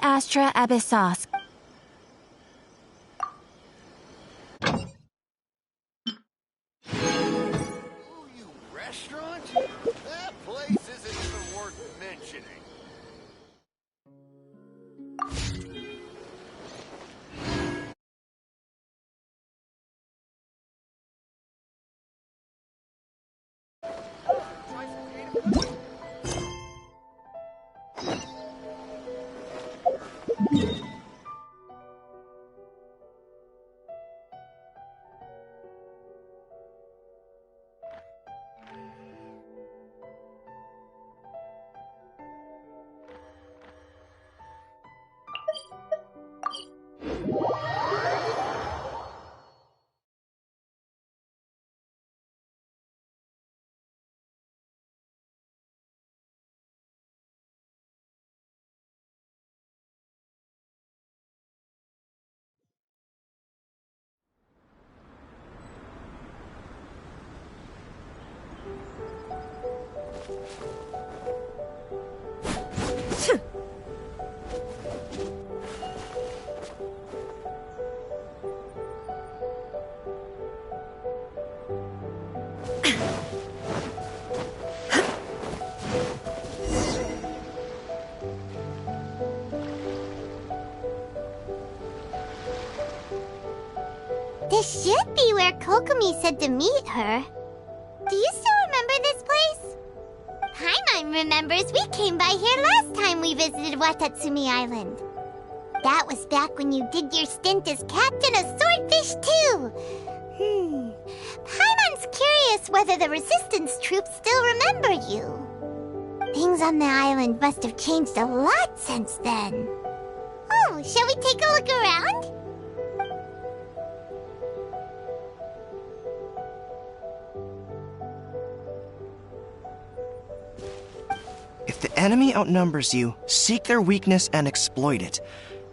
Astra Abyssos. Oh, you restaurant? That place isn't even worth mentioning. This should be where Kokomi said to meet her. Do you still remember this place? Paimon remembers we came by here last time we visited Watatsumi Island. That was back when you did your stint as captain of Swordfish too. Paimon's curious whether the resistance troops still remember you. Things on the island must have changed a lot since then. Oh, shall we take a look around? If the enemy outnumbers you, seek their weakness and exploit it.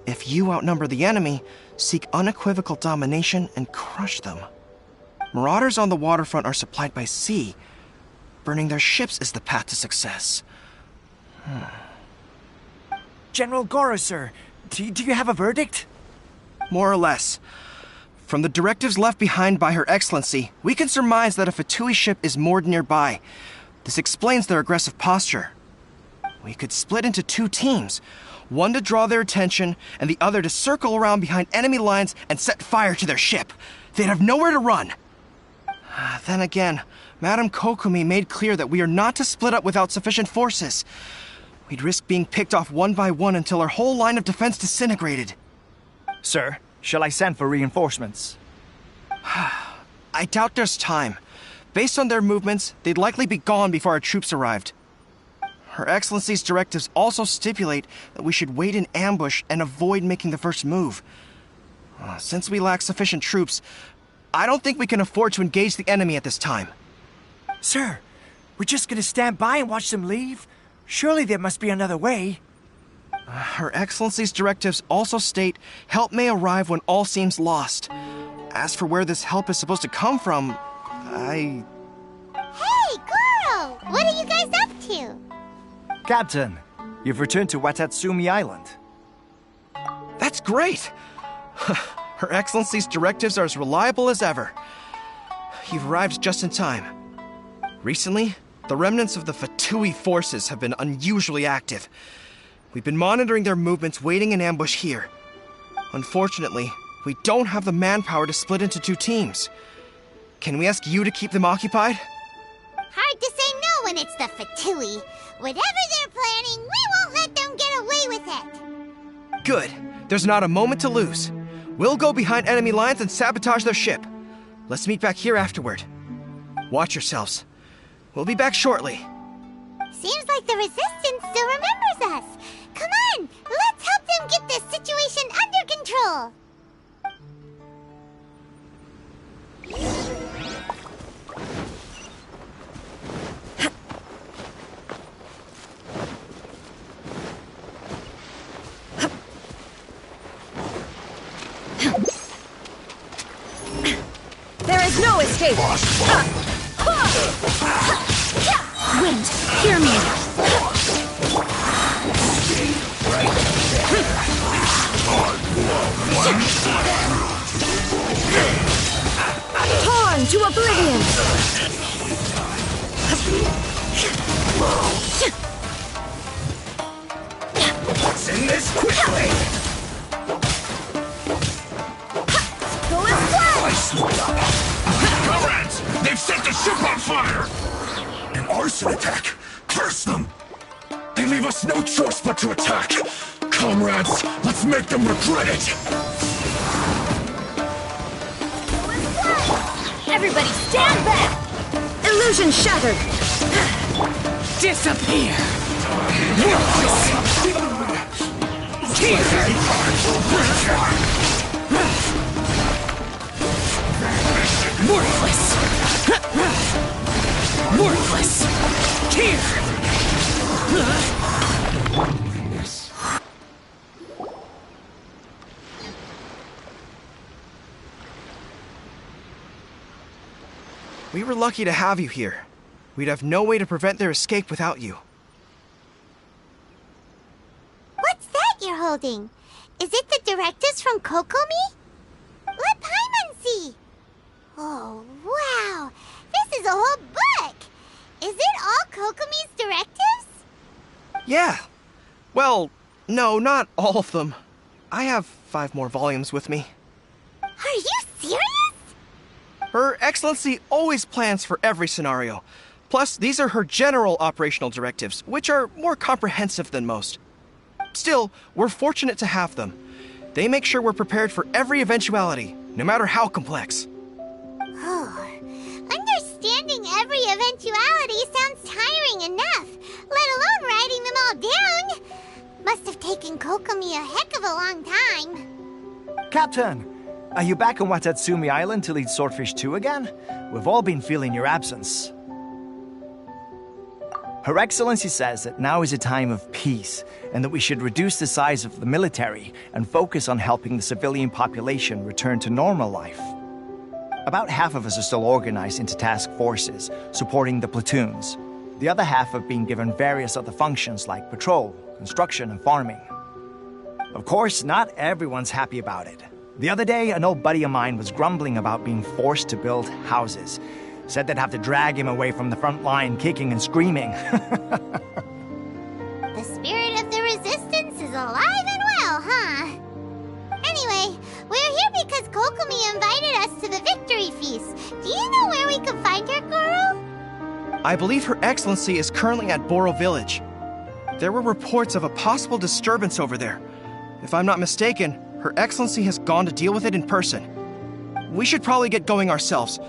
If you outnumber the enemy, seek unequivocal domination and crush them. Marauders on the waterfront are supplied by sea. Burning their ships is the path to success. General Goro, sir, do you have a verdict? More or less. From the directives left behind by Her Excellency, we can surmise that a Fatui ship is moored nearby. This explains their aggressive posture. We could split into two teams, one to draw their attention and the other to circle around behind enemy lines and set fire to their ship. They'd have nowhere to run. Then again, Madame Kokomi made clear that we are not to split up without sufficient forces. We'd risk being picked off one by one until our whole line of defense disintegrated. Sir, shall I send for reinforcements? I doubt there's time. Based on their movements, they'd likely be gone before our troops arrived. Her Excellency's directives also stipulate that we should wait in ambush and avoid making the first move. Since we lack sufficient troops, I don't think we can afford to engage the enemy at this time. Sir, we're just gonna stand by and watch them leave? Surely there must be another way. Her Excellency's directives also state help may arrive when all seems lost. As for where this help is supposed to come from, Hey, Goro! What are you guys up to? Captain, you've returned to Watatsumi Island. That's great! Her Excellency's directives are as reliable as ever. You've arrived just in time. Recently, the remnants of the Fatui forces have been unusually active. We've been monitoring their movements, waiting in ambush here. Unfortunately, we don't have the manpower to split into two teams. Can we ask you to keep them occupied? Hard to say no when it's the Fatui. Whatever they're planning, we won't let them get away with it. Good. There's not a moment to lose. We'll go behind enemy lines and sabotage their ship. Let's meet back here afterward. Watch yourselves. We'll be back shortly. Seems like the Resistance still remembers us. Come on, let's help them get this situation under control. There is no escape! Wind, hear me! Torn to oblivion! Let's end this quickly! Go and fly! I swooped up! Comrades! They've set the ship on fire! An arson attack! Curse them! They leave us no choice but to attack! Comrades, let's make them regret it! Everybody stand back! Illusion shattered! Disappear! Worthless! Worthless! Worthless! Here! We were lucky to have you here. We'd have no way to prevent their escape without you. What's that you're holding? Is it the directives from Kokomi? Let Paimon see! Oh, wow! This is a whole book! Is it all Kokomi's directives? Yeah. Well, no, not all of them. I have 5 more volumes with me. Are you serious? Her Excellency always plans for every scenario. Plus, these are her general operational directives, which are more comprehensive than most. Still, we're fortunate to have them. They make sure we're prepared for every eventuality, no matter how complex. Oh, understanding every eventuality sounds tiring enough, let alone writing them all down. Must have taken Kokomi a heck of a long time. Captain, are you back on Watatsumi Island to lead Swordfish 2 again? We've all been feeling your absence. Her Excellency says that now is a time of peace, and that we should reduce the size of the military and focus on helping the civilian population return to normal life. About half of us are still organized into task forces, supporting the platoons. The other half have been given various other functions like patrol, construction, and farming. Of course, not everyone's happy about it. The other day, an old buddy of mine was grumbling about being forced to build houses. Said they'd have to drag him away from the front line, kicking and screaming. The spirit of the resistance is alive and well, huh? Anyway, we're here because Kokomi invited us to the victory feast. Do you know where we can find her, Guru? I believe Her Excellency is currently at Boro Village. There were reports of a possible disturbance over there. If I'm not mistaken, Her Excellency has gone to deal with it in person. We should probably get going ourselves.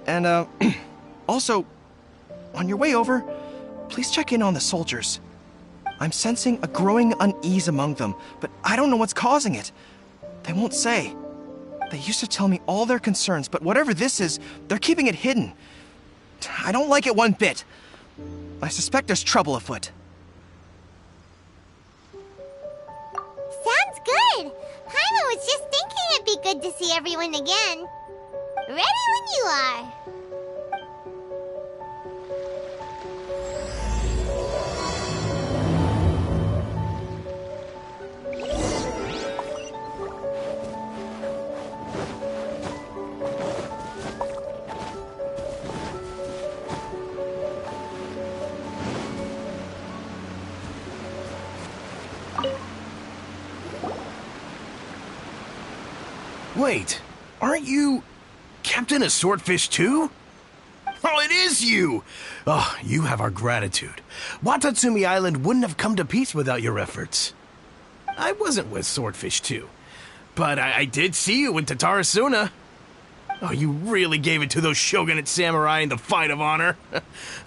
And, also, on your way over, please check in on the soldiers. I'm sensing a growing unease among them, but I don't know what's causing it. They won't say. They used to tell me all their concerns, but whatever this is, they're keeping it hidden. I don't like it one bit. I suspect there's trouble afoot. Sounds good. Paimon was just thinking it'd be good to see everyone again. Ready when you are. Wait, aren't you Captain of Swordfish too? Oh, it is you! Oh, you have our gratitude. Watatsumi Island wouldn't have come to peace without your efforts. I wasn't with Swordfish 2, but I did see you in Tatarasuna. Oh, you really gave it to those shogunate samurai in the fight of honor.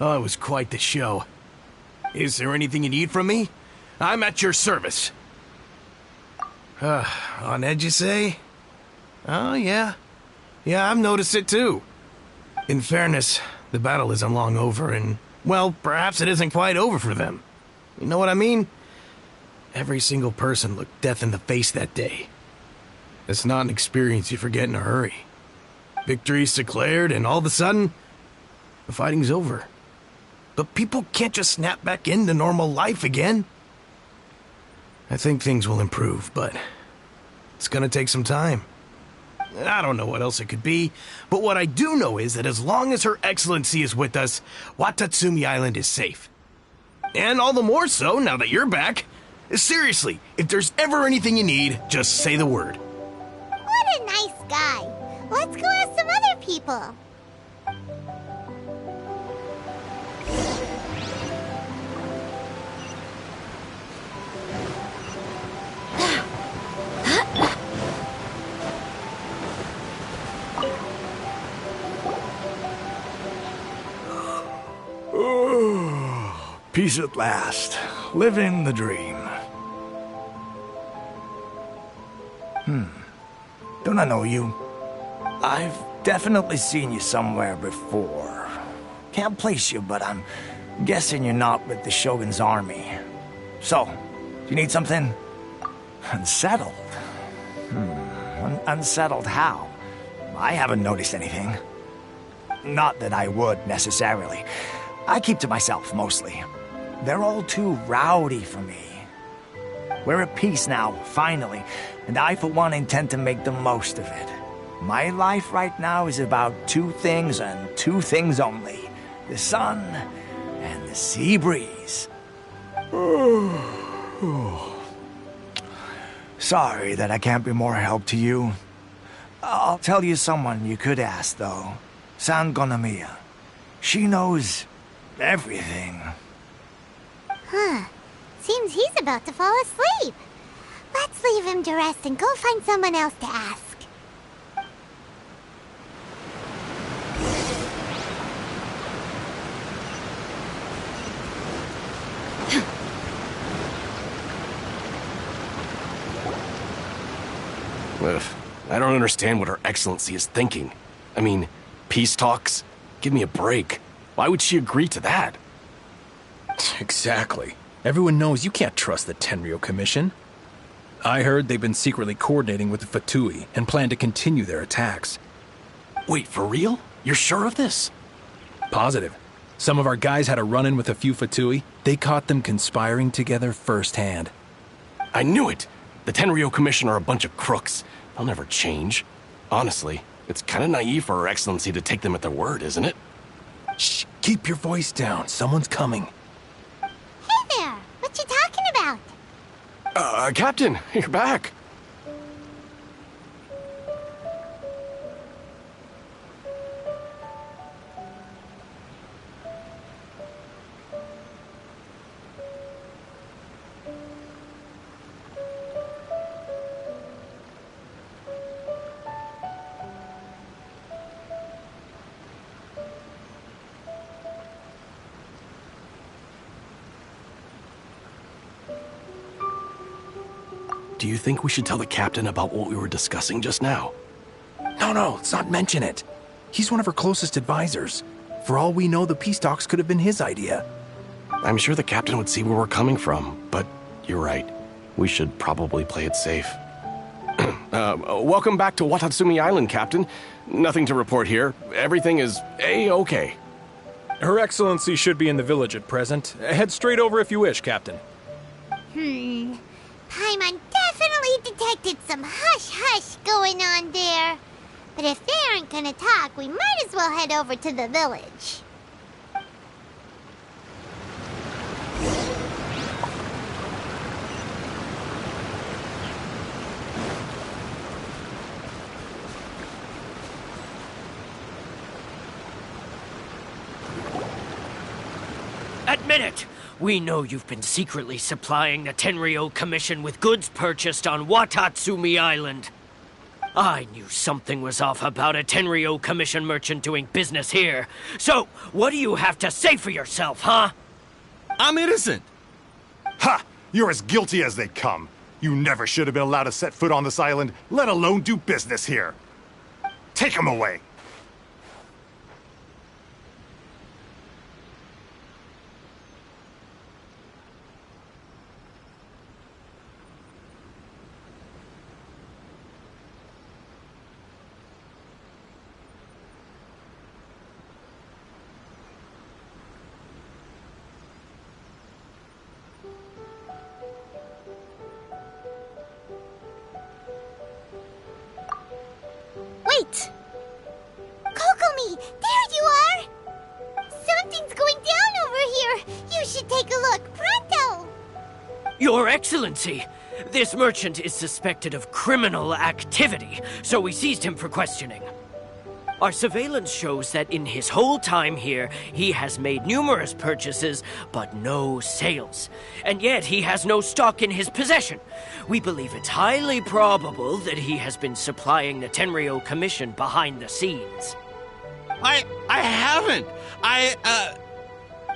Oh, it was quite the show. Is there anything you need from me? I'm at your service. On edge, you say? Oh, yeah. Yeah, I've noticed it too. In fairness, the battle isn't long over, and, well, perhaps it isn't quite over for them. You know what I mean? Every single person looked death in the face that day. It's not an experience you forget in a hurry. Victory's declared, and all of a sudden, the fighting's over. But people can't just snap back into normal life again. I think things will improve, but It's gonna take some time. I don't know what else it could be, but what I do know is that as long as Her Excellency is with us, Watatsumi Island is safe. And all the more so now that you're back. Seriously, if there's ever anything you need, just say the word. What a nice guy. Let's go ask some other people. Peace at last. Living the dream. Don't I know you? I've definitely seen you somewhere before. Can't place you, but I'm guessing you're not with the Shogun's army. So, do you need something? Unsettled? Unsettled how? I haven't noticed anything. Not that I would, necessarily. I keep to myself, mostly. They're all too rowdy for me. We're at peace now, finally, and I, for one, intend to make the most of it. My life right now is about two things and two things only. The sun and the sea breeze. Sorry that I can't be more help to you. I'll tell you someone you could ask, though. San Gonomiya. She knows everything. Huh. Seems he's about to fall asleep. Let's leave him to rest and go find someone else to ask. Ugh, I don't understand what Her Excellency is thinking. I mean, peace talks? Give me a break. Why would she agree to that? Exactly. Everyone knows you can't trust the Tenryo Commission. I heard they've been secretly coordinating with the Fatui and plan to continue their attacks. Wait, for real? You're sure of this? Positive. Some of our guys had a run-in with a few Fatui. They caught them conspiring together firsthand. I knew it! The Tenryo Commission are a bunch of crooks. They'll never change. Honestly, it's kind of naive for Her Excellency to take them at their word, isn't it? Shh, keep your voice down. Someone's coming. Hey there! What you talking about? Captain, you're back. Do you think we should tell the captain about what we were discussing just now? No, let's not mention it. He's one of her closest advisors. For all we know, the peace talks could have been his idea. I'm sure the captain would see where we're coming from, but you're right. We should probably play it safe. Welcome back to Watatsumi Island, Captain. Nothing to report here. Everything is A-okay. Her Excellency should be in the village at present. Head straight over if you wish, Captain. Paimon definitely detected some hush-hush going on there. But if they aren't gonna talk, we might as well head over to the village. Admit it! We know you've been secretly supplying the Tenryo Commission with goods purchased on Watatsumi Island. I knew something was off about a Tenryo Commission merchant doing business here. So, what do you have to say for yourself, huh? I'm innocent! Ha! You're as guilty as they come. You never should have been allowed to set foot on this island, let alone do business here. Take him away! You should take a look, pronto! Your Excellency, this merchant is suspected of criminal activity, so we seized him for questioning. Our surveillance shows that in his whole time here, he has made numerous purchases, but no sales. And yet he has no stock in his possession. We believe it's highly probable that he has been supplying the Tenryo Commission behind the scenes. I haven't. That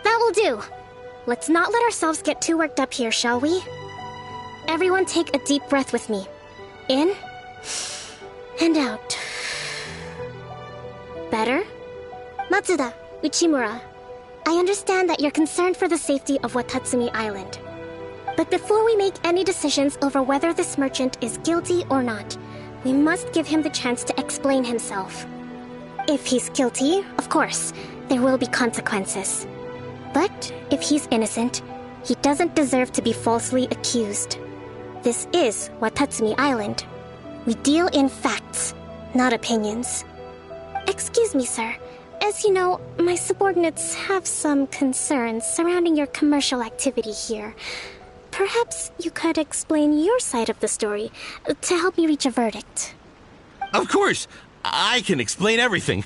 will do. Let's not let ourselves get too worked up here, shall we? Everyone take a deep breath with me. In and out. Better? Matsuda, Uchimura, I understand that you're concerned for the safety of Watatsumi Island. But before we make any decisions over whether this merchant is guilty or not, we must give him the chance to explain himself. If he's guilty, of course, there will be consequences. But if he's innocent, he doesn't deserve to be falsely accused. This is Watatsumi Island. We deal in facts, not opinions. Excuse me, sir. As you know, my subordinates have some concerns surrounding your commercial activity here. Perhaps you could explain your side of the story to help me reach a verdict. Of course, I can explain everything.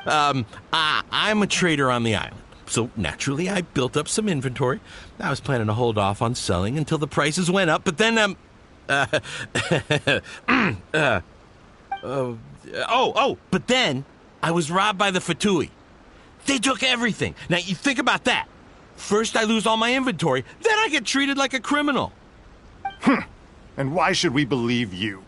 I'm a trader on the island, so naturally I built up some inventory. I was planning to hold off on selling until the prices went up, but then, but then I was robbed by the Fatui. They took everything. Now, you think about that. First I lose all my inventory, then I get treated like a criminal. And why should we believe you?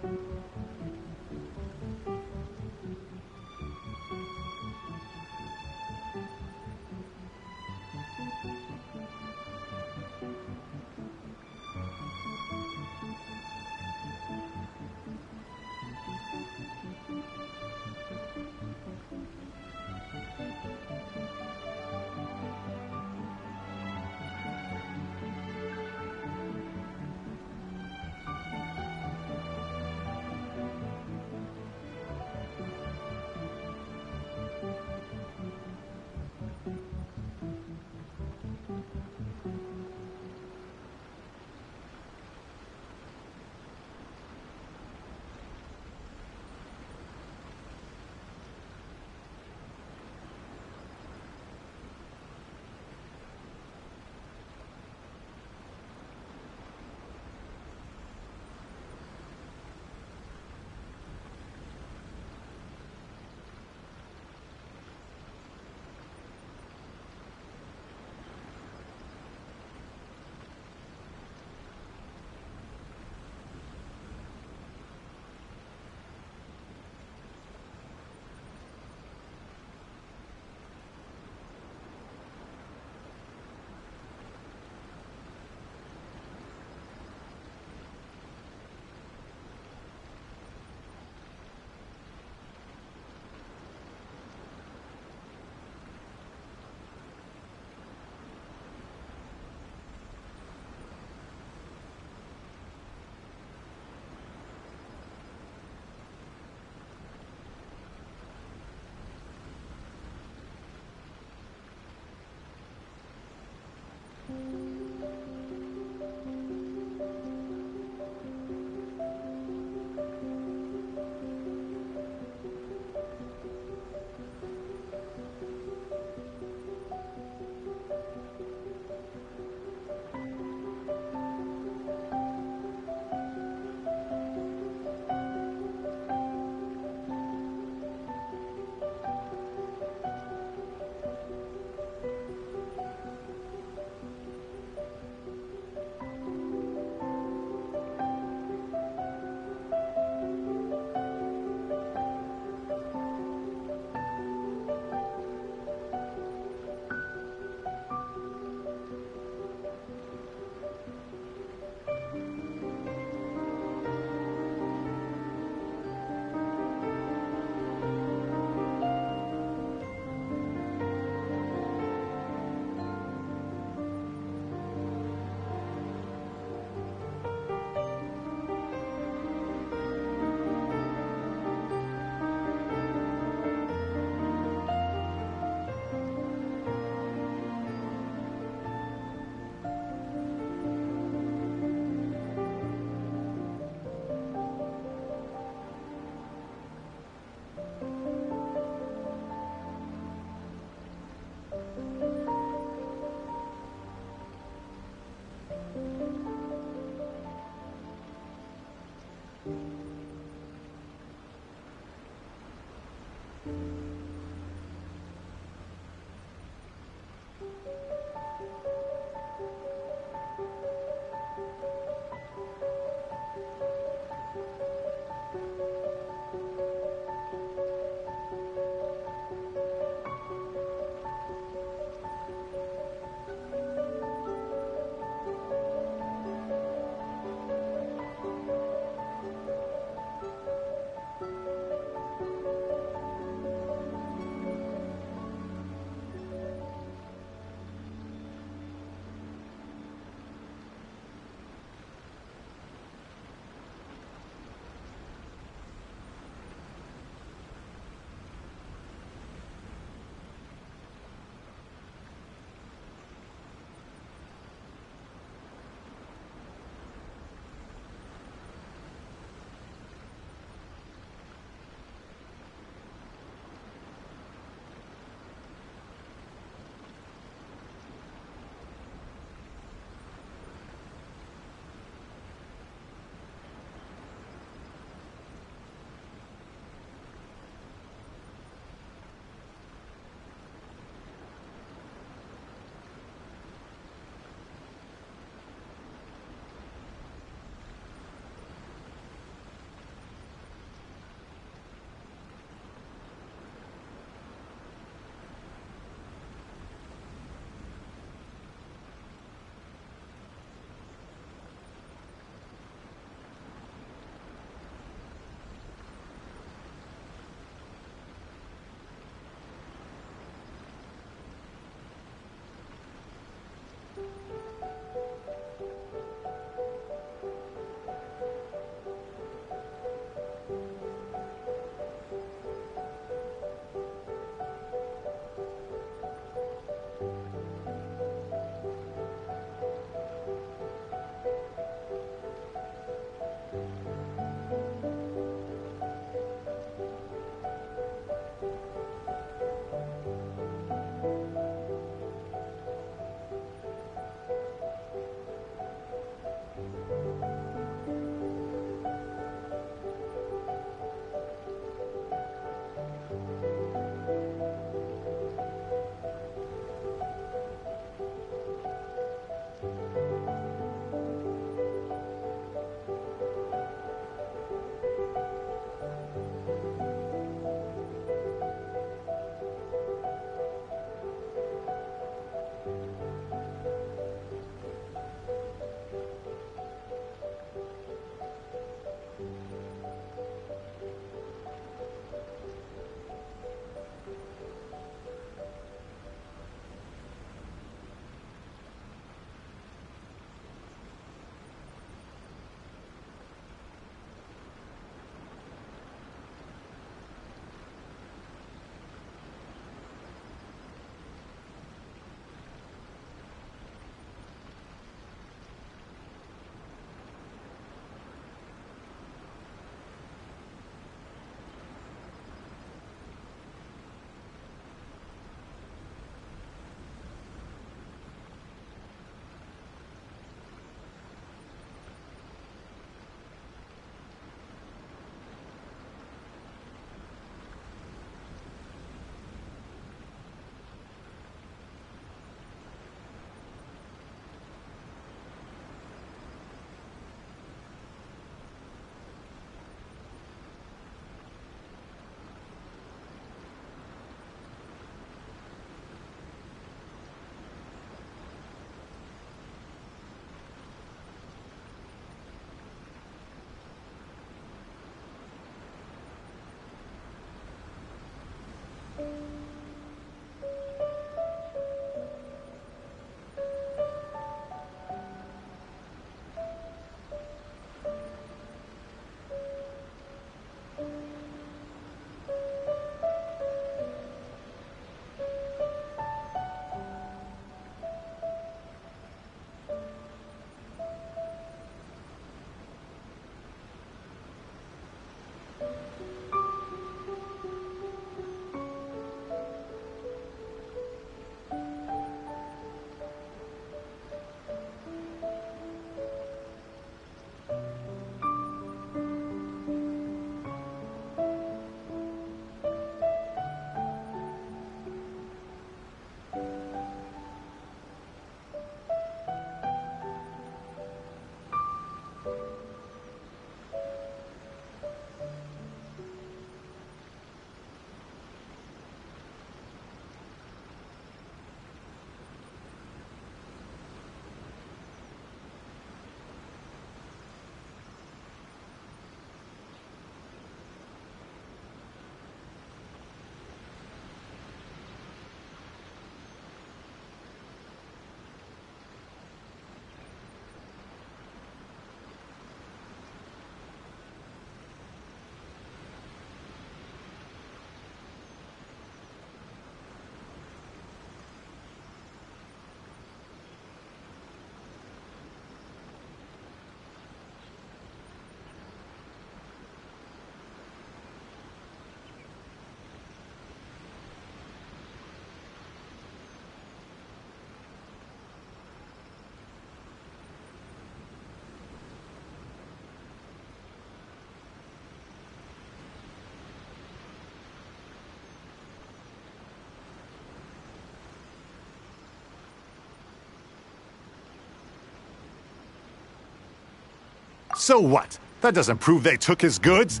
So what? That doesn't prove they took his goods.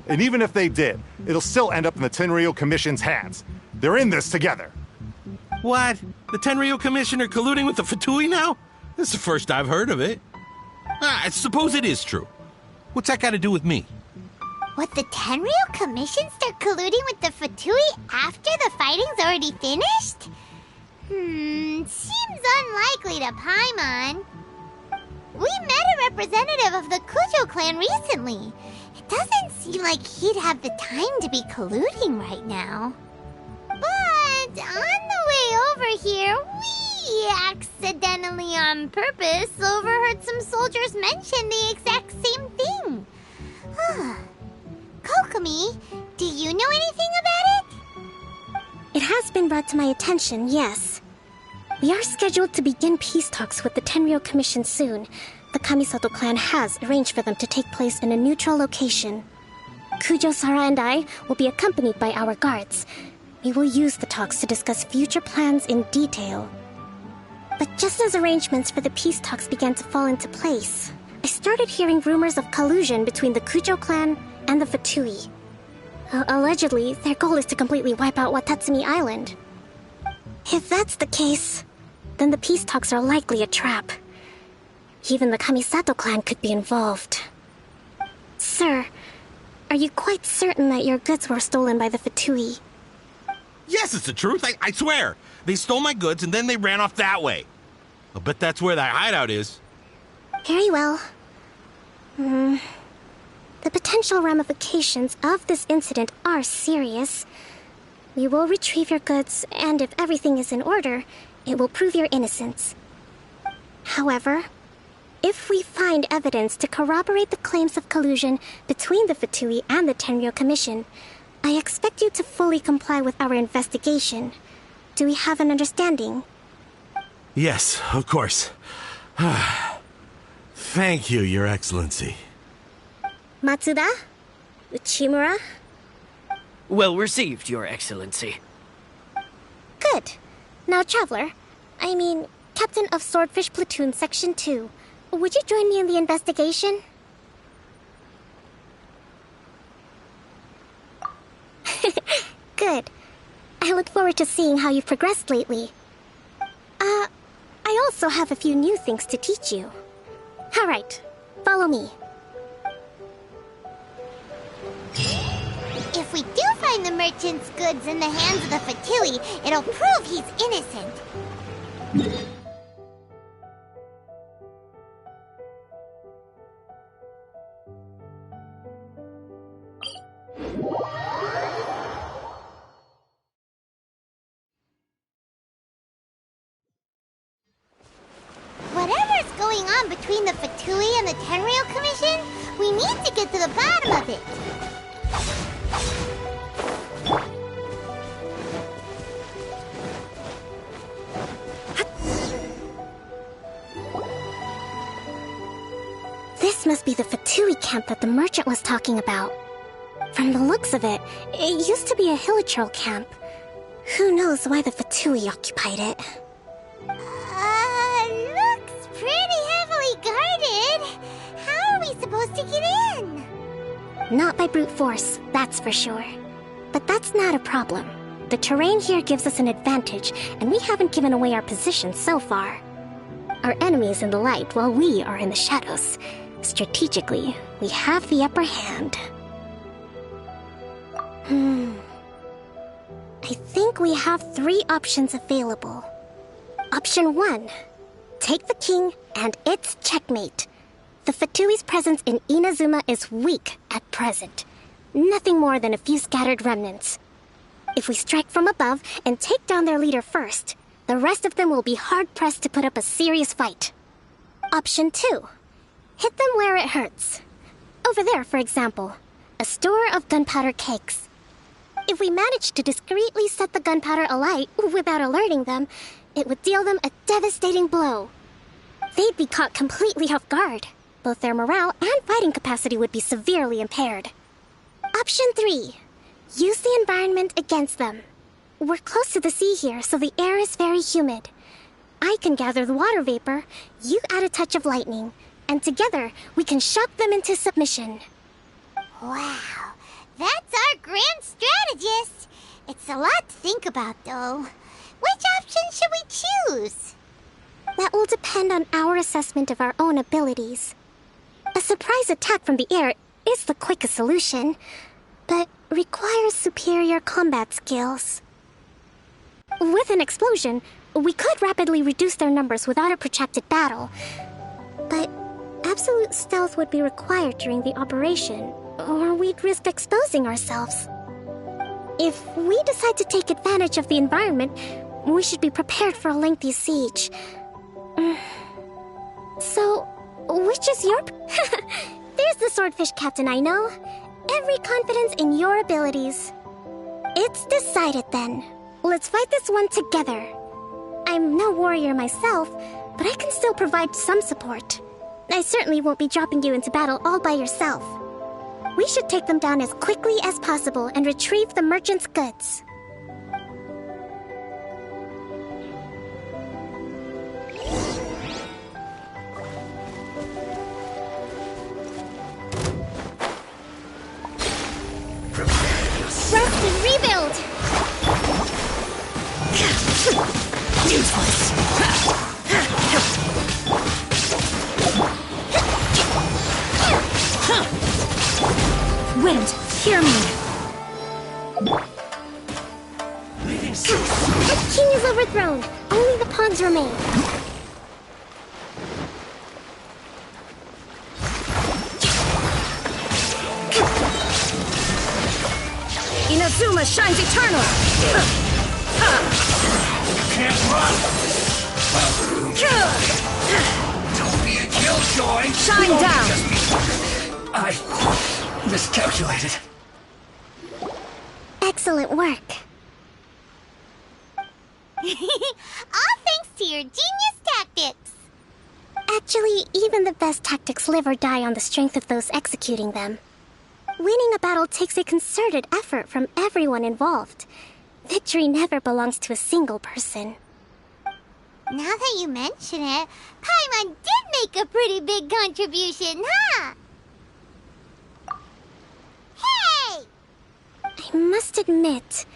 And even if they did, it'll still end up in the Tenryou Commission's hands. They're in this together. What? The Tenryou Commission are colluding with the Fatui now? This is the first I've heard of it. I suppose it is true. What's that got to do with me? What, the Tenryou Commission start colluding with the Fatui after the fighting's already finished? Seems unlikely to Paimon. We met a representative of the Kujo clan recently. It doesn't seem like he'd have the time to be colluding right now. But on the way over here, we accidentally on purpose overheard some soldiers mention the exact same thing. Kokomi, do you know anything about it? It has been brought to my attention, yes. We are scheduled to begin peace talks with the Tenryou Commission soon. The Kamisato clan has arranged for them to take place in a neutral location. Kujo, Sara, and I will be accompanied by our guards. We will use the talks to discuss future plans in detail. But just as arrangements for the peace talks began to fall into place, I started hearing rumors of collusion between the Kujo clan and the Fatui. Allegedly, their goal is to completely wipe out Watatsumi Island. If that's the case, then the peace talks are likely a trap. Even the Kamisato clan could be involved. Sir, are you quite certain that your goods were stolen by the Fatui? Yes, it's the truth. I swear. They stole my goods and then they ran off that way. I'll bet that's where that hideout is. Very well. The potential ramifications of this incident are serious. We will retrieve your goods, and if everything is in order, it will prove your innocence. However, if we find evidence to corroborate the claims of collusion between the Fatui and the Tenryou Commission, I expect you to fully comply with our investigation. Do we have an understanding? Yes, of course. Thank you, Your Excellency. Matsuda? Uchimura? Well received, Your Excellency. Good. Now, Traveler, Captain of Swordfish Platoon Section 2, would you join me in the investigation? Good. I look forward to seeing how you've progressed lately. I also have a few new things to teach you. All right, follow me. If we do find the merchant's goods in the hands of the Fatui, it'll prove he's innocent. Whatever's going on between the Fatui and the Tenryou Commission, we need to get to the bottom of it. This must be the Fatui camp that the merchant was talking about. From the looks of it, it used to be a Hilichurl camp. Who knows why the Fatui occupied it? Looks pretty heavily guarded. How are we supposed to get in? Not by brute force, that's for sure. But that's not a problem. The terrain here gives us an advantage, and we haven't given away our position so far. Our enemy is in the light while we are in the shadows. Strategically, we have the upper hand. I think we have 3 options available. Option 1. Take the king, and it's checkmate. The Fatui's presence in Inazuma is weak at present. Nothing more than a few scattered remnants. If we strike from above and take down their leader first, the rest of them will be hard-pressed to put up a serious fight. Option 2. Hit them where it hurts. Over there, for example, a store of gunpowder cakes. If we manage to discreetly set the gunpowder alight without alerting them, it would deal them a devastating blow. They'd be caught completely off guard. Both their morale and fighting capacity would be severely impaired. Option 3. Use the environment against them. We're close to the sea here, so the air is very humid. I can gather the water vapor, you add a touch of lightning, and together we can shock them into submission. Wow, that's our grand strategist. It's a lot to think about, though. Which option should we choose? That will depend on our assessment of our own abilities. A surprise attack from the air is the quickest solution, but requires superior combat skills. With an explosion, we could rapidly reduce their numbers without a protracted battle, but absolute stealth would be required during the operation, or we'd risk exposing ourselves. If we decide to take advantage of the environment, we should be prepared for a lengthy siege. So, which is your... There's the swordfish captain I know. Every confidence in your abilities. It's decided then. Let's fight this one together. I'm no warrior myself, but I can still provide some support. I certainly won't be dropping you into battle all by yourself. We should take them down as quickly as possible and retrieve the merchant's goods. Rest and rebuild! Useless. Wind, hear me. The king is overthrown. Only the pawns remain. Inazuma shines eternal. Can't run! Don't be a killjoy! Shine down. I miscalculated. Excellent work. All thanks to your genius tactics. Actually, even the best tactics live or die on the strength of those executing them. Winning a battle takes a concerted effort from everyone involved. Victory never belongs to a single person. Now that you mention it, Paimon did make a pretty big contribution, huh? Hey! I must admit,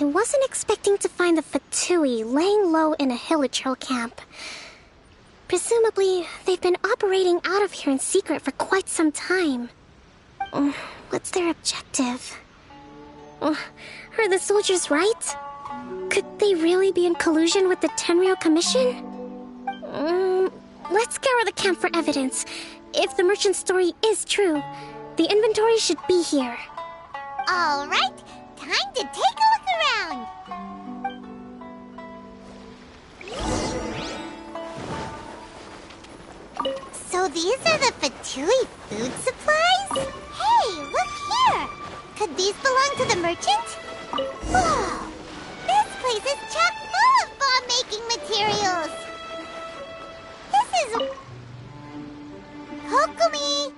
I wasn't expecting to find the Fatui laying low in a Hilichurl camp. Presumably, they've been operating out of here in secret for quite some time. What's their objective? Are the soldiers right? Could they really be in collusion with the Tenryou Commission? Let's scour the camp for evidence. If the merchant's story is true, the inventory should be here. All right, time to take a look around. So these are the Fatui food supplies? Hey, look here! Could these belong to the merchant? Whoa! This place is chock full of bomb-making materials! This is... Kokomi!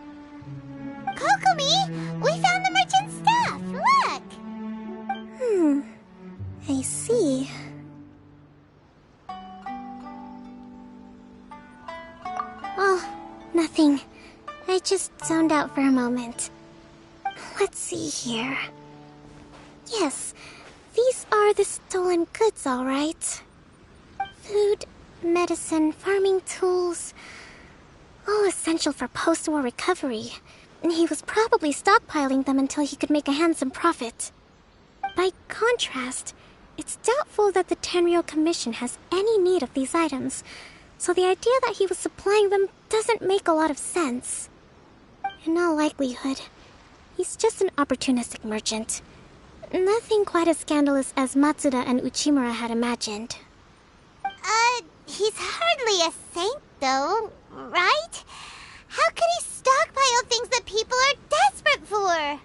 Kokomi! We found the merchant's stuff! Look! I see. Oh, nothing. I just zoned out for a moment. Let's see here. Yes, these are the stolen goods, all right. Food, medicine, farming tools. All essential for post-war recovery. He was probably stockpiling them until he could make a handsome profit. By contrast, it's doubtful that the Tenryou Commission has any need of these items, so the idea that he was supplying them doesn't make a lot of sense. In all likelihood, he's just an opportunistic merchant. Nothing quite as scandalous as Matsuda and Uchimura had imagined. He's hardly a saint, though, right? How could he stockpile things that people are desperate for?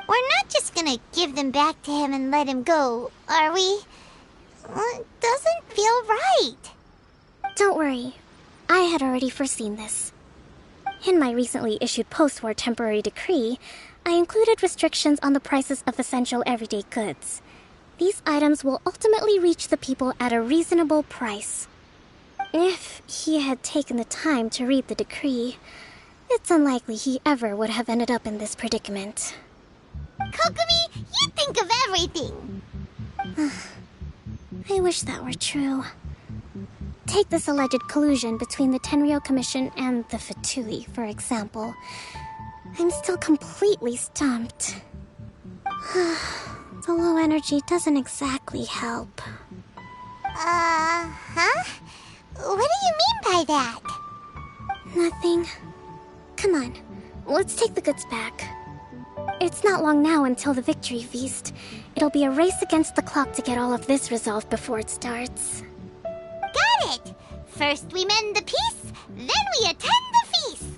We're not just gonna give them back to him and let him go, are we? It doesn't feel right. Don't worry. I had already foreseen this. In my recently issued post-war temporary decree, I included restrictions on the prices of essential everyday goods. These items will ultimately reach the people at a reasonable price. If he had taken the time to read the decree, it's unlikely he ever would have ended up in this predicament. Kokomi, you think of everything! I wish that were true. Take this alleged collusion between the Tenryou Commission and the Fatui, for example. I'm still completely stumped. The low energy doesn't exactly help. Huh? What do you mean by that? Nothing. Come on, let's take the goods back. It's not long now until the victory feast. It'll be a race against the clock to get all of this resolved before it starts. Got it! First we mend the peace, then we attend the feast!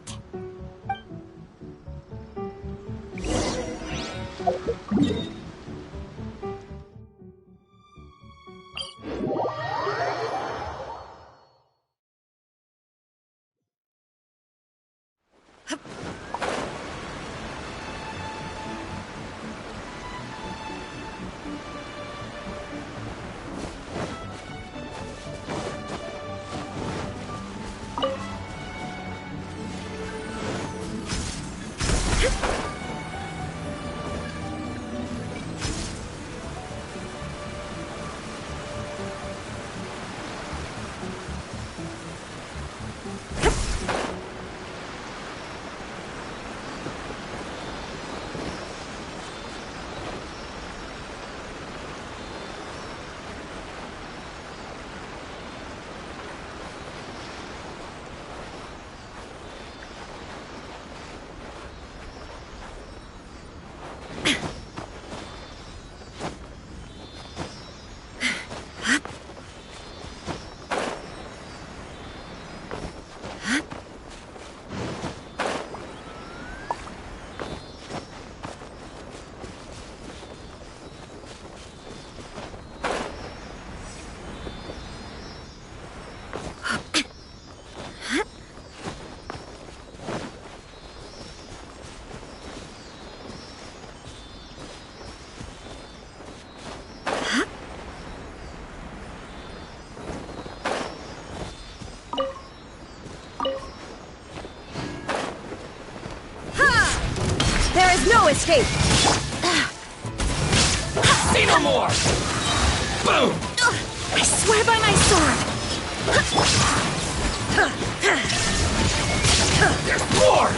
There is no escape! See no more! Boom! I swear by my sword! There's more!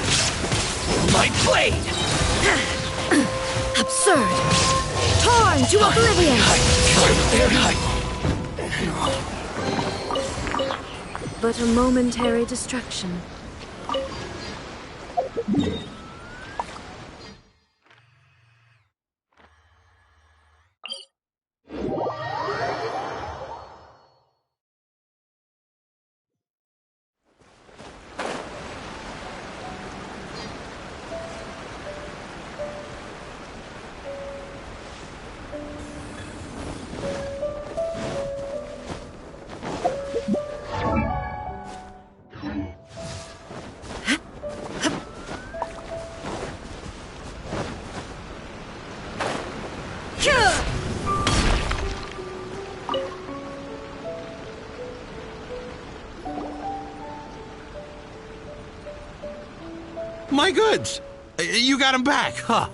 My blade! Absurd! Torn to oblivion! But a momentary distraction. My goods! You got them back, huh?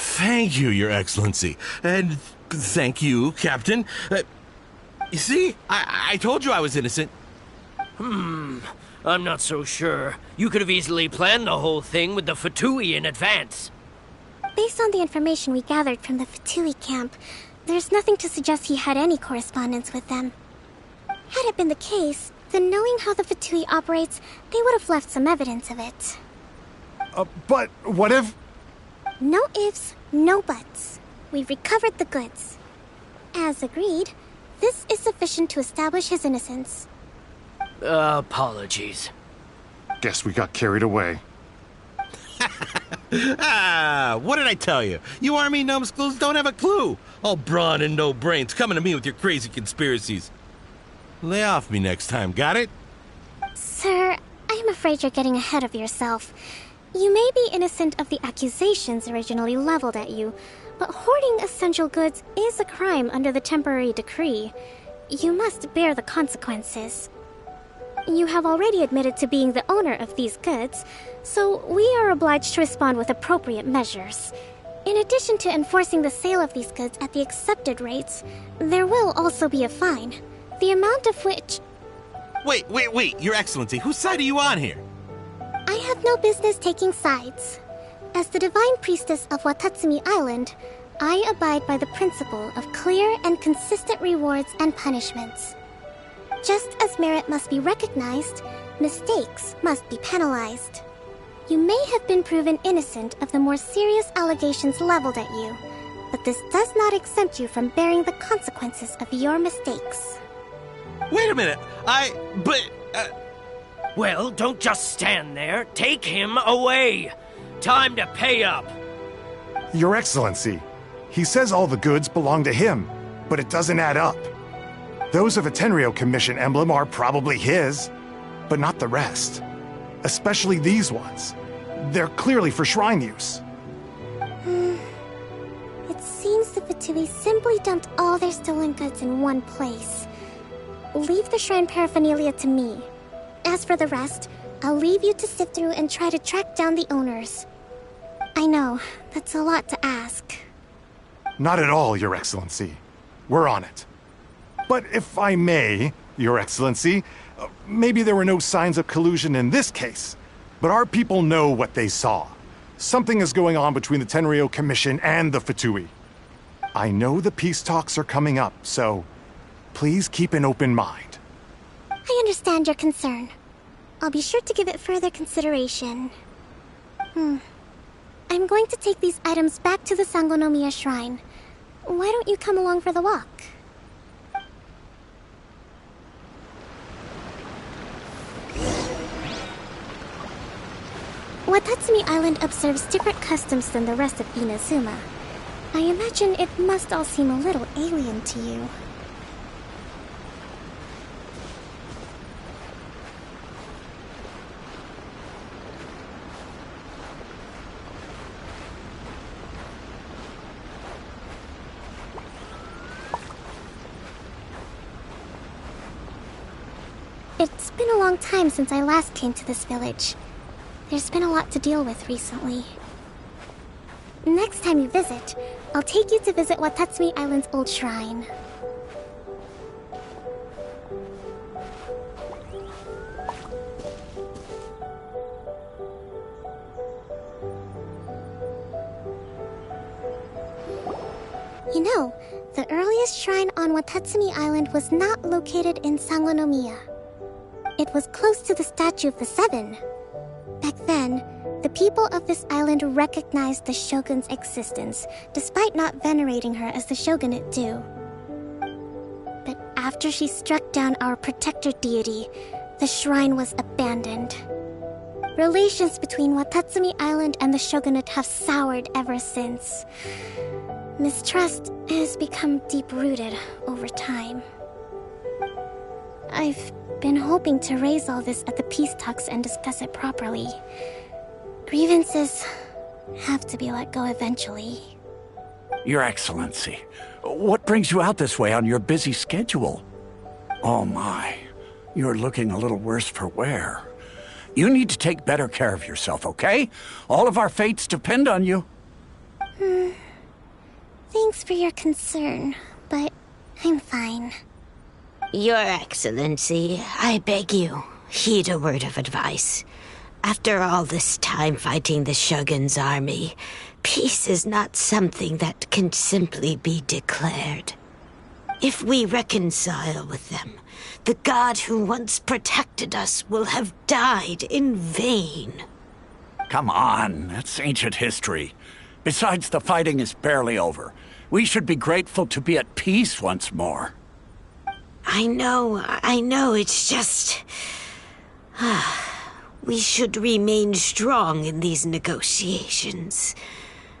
Thank you, Your Excellency. And thank you, Captain. You see, I told you I was innocent. I'm not so sure. You could have easily planned the whole thing with the Fatui in advance. Based on the information we gathered from the Fatui camp, there's nothing to suggest he had any correspondence with them. Had it been the case, then knowing how the Fatui operates, they would have left some evidence of it. But what if... No ifs, no buts. We've recovered the goods. As agreed, This is sufficient to establish his innocence. Apologies. Guess we got carried away. What did I tell you? You army numbskulls don't have a clue. All brawn and no brains coming to me with your crazy conspiracies. Lay off me next time, got it? Sir, I'm afraid you're getting ahead of yourself. You may be innocent of the accusations originally leveled at you, but hoarding essential goods is a crime under the temporary decree. You must bear the consequences. You have already admitted to being the owner of these goods, so we are obliged to respond with appropriate measures. In addition to enforcing the sale of these goods at the accepted rates, there will also be a fine, the amount of which... Wait, Your Excellency, whose side are you on here? I have no business taking sides. As the Divine Priestess of Watatsumi Island, I abide by the principle of clear and consistent rewards and punishments. Just as merit must be recognized, mistakes must be penalized. You may have been proven innocent of the more serious allegations leveled at you, but this does not exempt you from bearing the consequences of your mistakes. Wait a minute, Well, don't just stand there. Take him away. Time to pay up. Your Excellency, he says all the goods belong to him, but it doesn't add up. Those of a Tenryou Commission emblem are probably his, but not the rest. Especially these ones. They're clearly for shrine use. It seems the Fatui simply dumped all their stolen goods in one place. Leave the shrine paraphernalia to me. As for the rest, I'll leave you to sift through and try to track down the owners. I know, that's a lot to ask. Not at all, Your Excellency. We're on it. But if I may, Your Excellency, maybe there were no signs of collusion in this case, but our people know what they saw. Something is going on between the Tenryou Commission and the Fatui. I know the peace talks are coming up, so please keep an open mind. I understand your concern. I'll be sure to give it further consideration. I'm going to take these items back to the Sangonomiya Shrine. Why don't you come along for the walk? Watatsumi Island observes different customs than the rest of Inazuma. I imagine it must all seem a little alien to you. It's been a long time since I last came to this village. There's been a lot to deal with recently. Next time you visit, I'll take you to visit Watatsumi Island's old shrine. You know, the earliest shrine on Watatsumi Island was not located in Sangonomiya. It was close to the Statue of the Seven. Back then, the people of this island recognized the shogun's existence, despite not venerating her as the shogunate do. But after she struck down our protector deity, the shrine was abandoned. Relations between Watatsumi Island and the shogunate have soured ever since. Mistrust has become deep-rooted over time. I've been hoping to raise all this at the peace talks and discuss it properly. Grievances have to be let go eventually. Your Excellency, what brings you out this way on your busy schedule? Oh my, you're looking a little worse for wear. You need to take better care of yourself, okay? All of our fates depend on you. Thanks for your concern, but I'm fine. Your Excellency, I beg you, heed a word of advice. After all this time fighting the Shogun's army, peace is not something that can simply be declared. If we reconcile with them, the god who once protected us will have died in vain. Come on, that's ancient history. Besides, the fighting is barely over. We should be grateful to be at peace once more. I know, it's just... We should remain strong in these negotiations.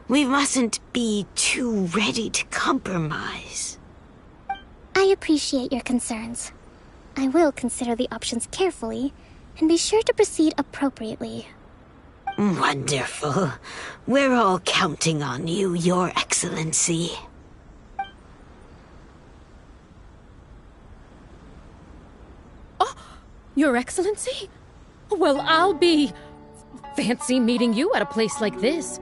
We mustn't be too ready to compromise. I appreciate your concerns. I will consider the options carefully, and be sure to proceed appropriately. Wonderful. We're all counting on you, Your Excellency. Your Excellency? Well, I'll be... fancy meeting you at a place like this.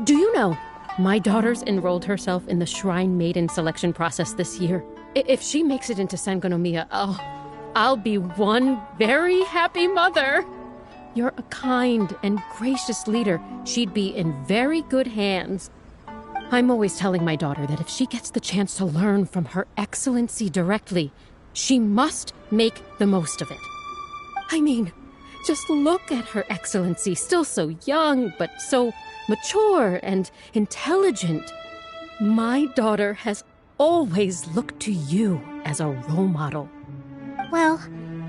Do you know, my daughter's enrolled herself in the Shrine Maiden selection process this year. If she makes it into Sangonomiya, I'll be one very happy mother. You're a kind and gracious leader. She'd be in very good hands. I'm always telling my daughter that if she gets the chance to learn from Her Excellency directly, she must make the most of it. I mean, just look at Her Excellency, still so young, but so mature and intelligent. My daughter has always looked to you as a role model. Well,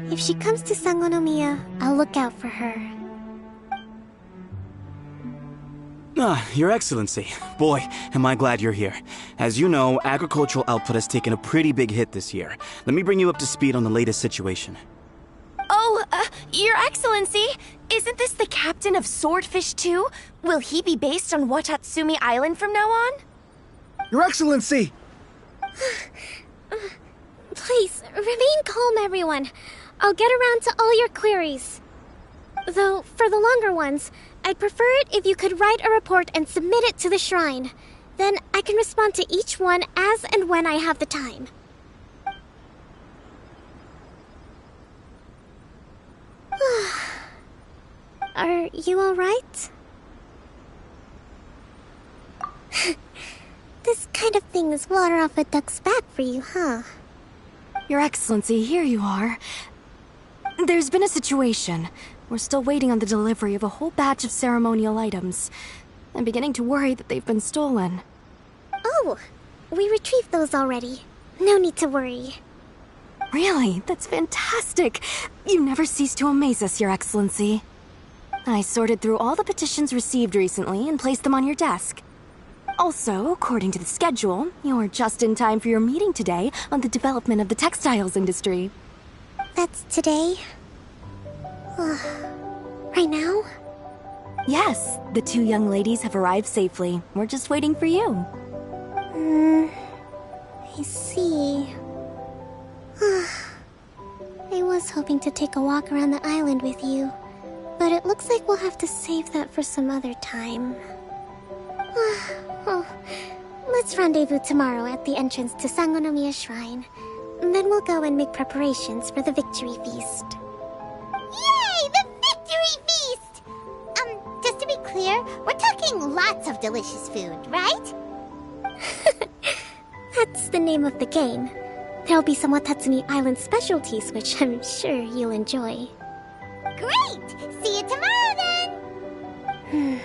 if she comes to Sangonomiya, I'll look out for her. Your Excellency. Boy, am I glad you're here. As you know, agricultural output has taken a pretty big hit this year. Let me bring you up to speed on the latest situation. Oh, Your Excellency, isn't this the captain of Swordfish 2? Will he be based on Watatsumi Island from now on? Your Excellency! Please, remain calm, everyone. I'll get around to all your queries. Though, for the longer ones, I'd prefer it if you could write a report and submit it to the shrine. Then I can respond to each one as and when I have the time. Are you alright? This kind of thing is water off a duck's back for you, huh? Your Excellency, here you are. There's been a situation. We're still waiting on the delivery of a whole batch of ceremonial items. I'm beginning to worry that they've been stolen. Oh, we retrieved those already. No need to worry. Really? That's fantastic. You never cease to amaze us, Your Excellency. I sorted through all the petitions received recently and placed them on your desk. Also, according to the schedule, you're just in time for your meeting today on the development of the textiles industry. That's today? Right now? Yes, the two young ladies have arrived safely. We're just waiting for you. I see. I was hoping to take a walk around the island with you, but it looks like we'll have to save that for some other time. Well, let's rendezvous tomorrow at the entrance to Sangonomiya Shrine. Then we'll go and make preparations for the victory feast. Yay! The victory feast! Just to be clear, we're talking lots of delicious food, right? That's the name of the game. There'll be some Watatsumi Island specialties, which I'm sure you'll enjoy. Great! See you tomorrow then!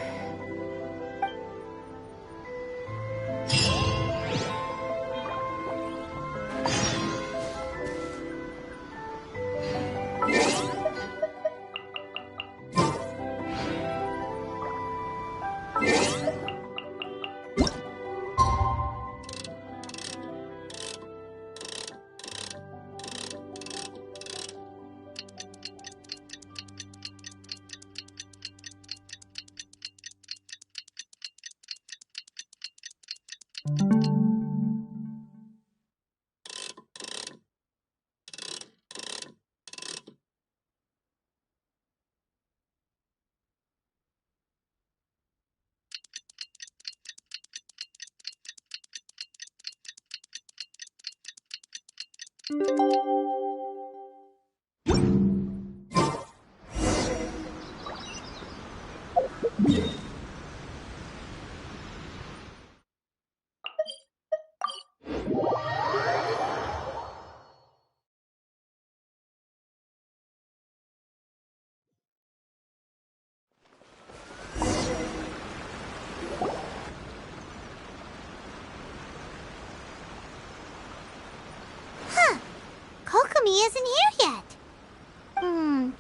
isn't here yet.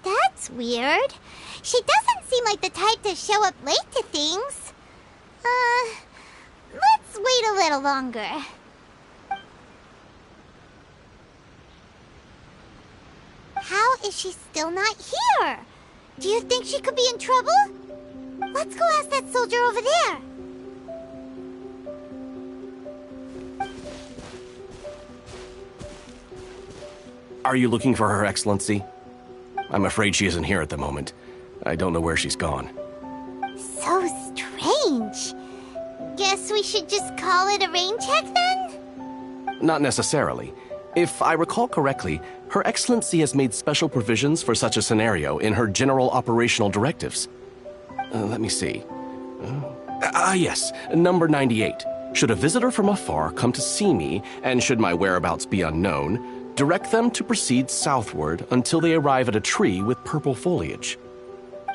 That's weird. She doesn't seem like the type to show up late to things. Let's wait a little longer. How is she still not here? Do you think she could be in trouble? Let's go ask that soldier over there. Are you looking for Her Excellency? I'm afraid she isn't here at the moment. I don't know where she's gone. So strange. Guess we should just call it a rain check then? Not necessarily. If I recall correctly, Her Excellency has made special provisions for such a scenario in her general operational directives. Let me see. Yes, number 98. Should a visitor from afar come to see me, and should my whereabouts be unknown, direct them to proceed southward until they arrive at a tree with purple foliage.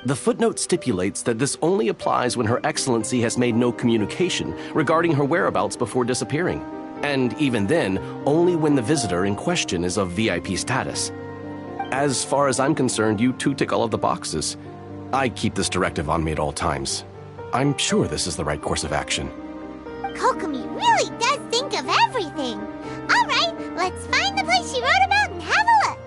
The footnote stipulates that this only applies when Her Excellency has made no communication regarding her whereabouts before disappearing, and even then, only when the visitor in question is of VIP status. As far as I'm concerned, you two tick all of the boxes. I keep this directive on me at all times. I'm sure this is the right course of action. Kokomi really does think of everything. All right, let's find the place she wrote about and have a look.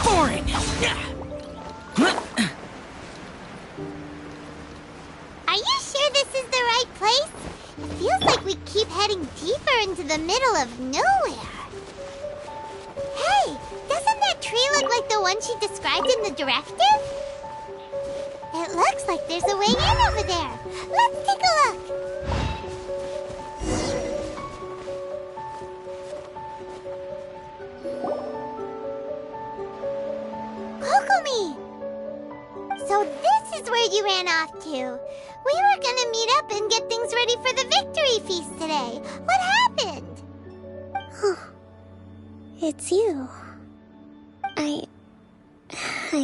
Foreign! Are you sure this is the right place? It feels like we keep heading deeper into the middle of nowhere. Hey, doesn't that tree look like the one she described in the directive? It looks like there's a way in over there. Let's take a look. Kokomi! So this is where you ran off to. We were gonna meet up and get things ready for the victory feast today. What happened? It's you. I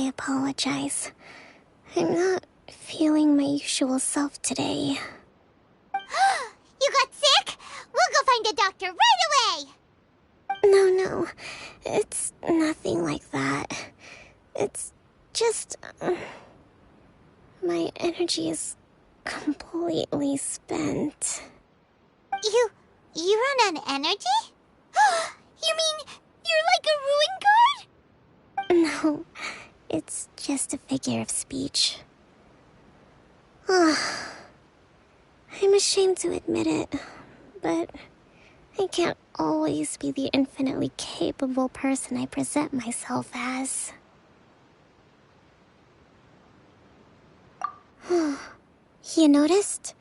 apologize. I'm not feeling my usual self today. You got sick? We'll go find a doctor right away! No. It's nothing like that. It's just... my energy is completely spent. You run on energy? You mean you're like a ruin guard? No, it's just a figure of speech. I'm ashamed to admit it, but I can't always be the infinitely capable person I present myself as. You noticed?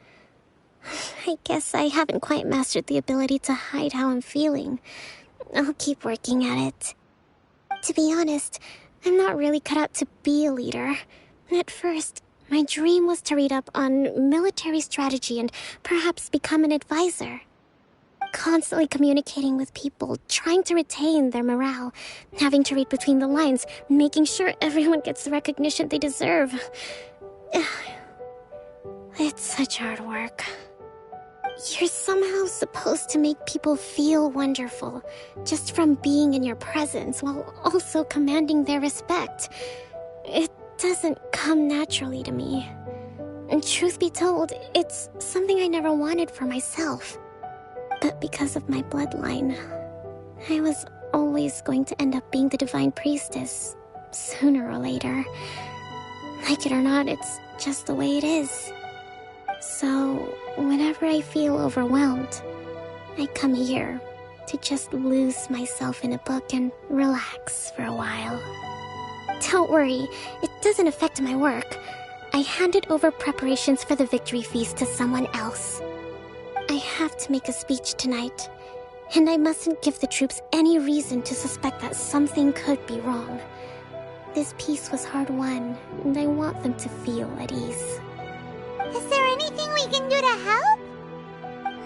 I guess I haven't quite mastered the ability to hide how I'm feeling. I'll keep working at it. To be honest, I'm not really cut out to be a leader. At first, my dream was to read up on military strategy and perhaps become an advisor. Constantly communicating with people, trying to retain their morale, having to read between the lines, making sure everyone gets the recognition they deserve. It's such hard work. You're somehow supposed to make people feel wonderful, just from being in your presence, while also commanding their respect. It doesn't come naturally to me. And truth be told, it's something I never wanted for myself. But because of my bloodline, I was always going to end up being the divine priestess, sooner or later. Like it or not, it's just the way it is. So, whenever I feel overwhelmed, I come here to just lose myself in a book and relax for a while. Don't worry, it doesn't affect my work. I handed over preparations for the victory feast to someone else. I have to make a speech tonight, and I mustn't give the troops any reason to suspect that something could be wrong. This peace was hard-won, and I want them to feel at ease. Is there anything we can do to help?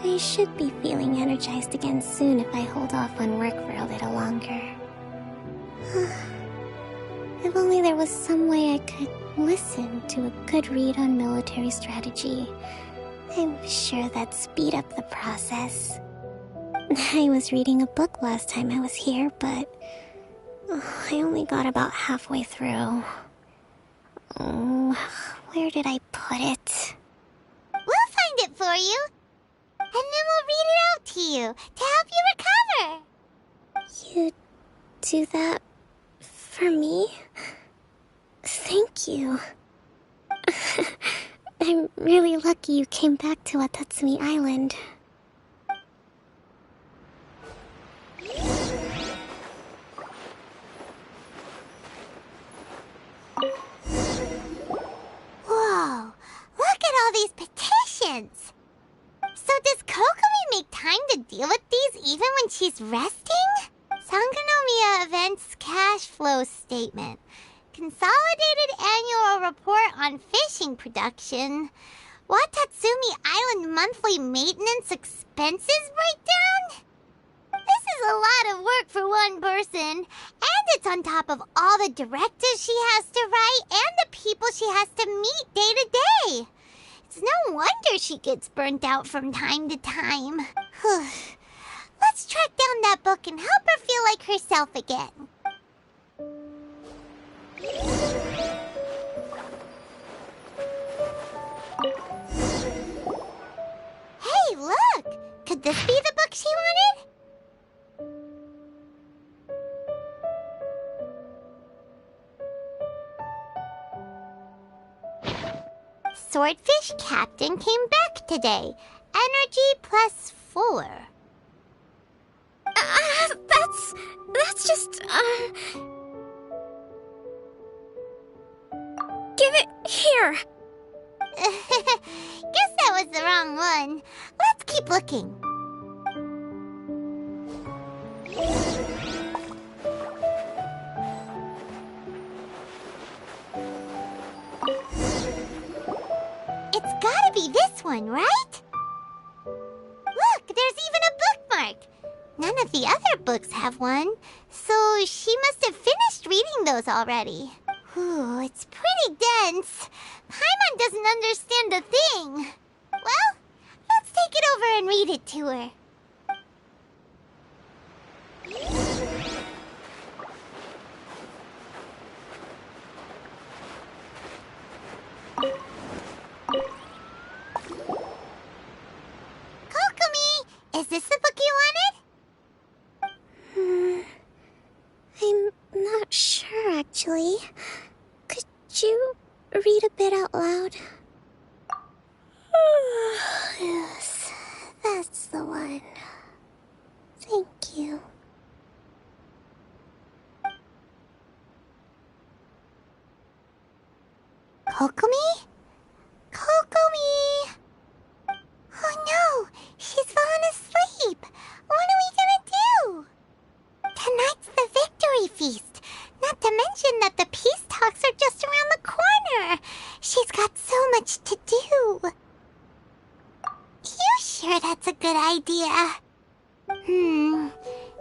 I should be feeling energized again soon if I hold off on work for a little longer. If only there was some way I could listen to a good read on military strategy. I'm sure that'd speed up the process. I was reading a book last time I was here, but I only got about halfway through. Where did I put it? We'll find it for you. And then we'll read it out to you to help you recover. You do that for me? Thank you. I'm really lucky you came back to Watatsumi Island. Whoa, look at all these petitions. So does Kokomi make time to deal with these even when she's resting? Sangonomiya Events Cash Flow Statement. Consolidated Annual Report on Fishing Production. Watatsumi Island Monthly Maintenance Expenses Breakdown? This is a lot of work for one person, and it's on top of all the directives she has to write and the people she has to meet day to day. It's no wonder she gets burnt out from time to time. Let's track down that book and help her feel like herself again. Hey, look! Could this be the book she wanted? Swordfish Captain came back today. Energy +4. That's just, Give it here! Guess that was the wrong one. Let's keep looking. It's gotta be this one, right? Look, there's even a bookmark. None of the other books have one, so she must have finished reading those already. Ooh, it's pretty dense. Paimon doesn't understand a thing. Well, let's take it over and read it to her. Kokomi, is this the book you wanted? I'm not sure, actually. Could you read a bit out loud? Yes, that's the one. Thank you. Kokomi? Kokomi! Oh no, she's fallen asleep. What are we gonna do? Tonight's the victory feast. Not to mention that the peace talks are just around the corner. She's got so much to do. You sure that's a good idea?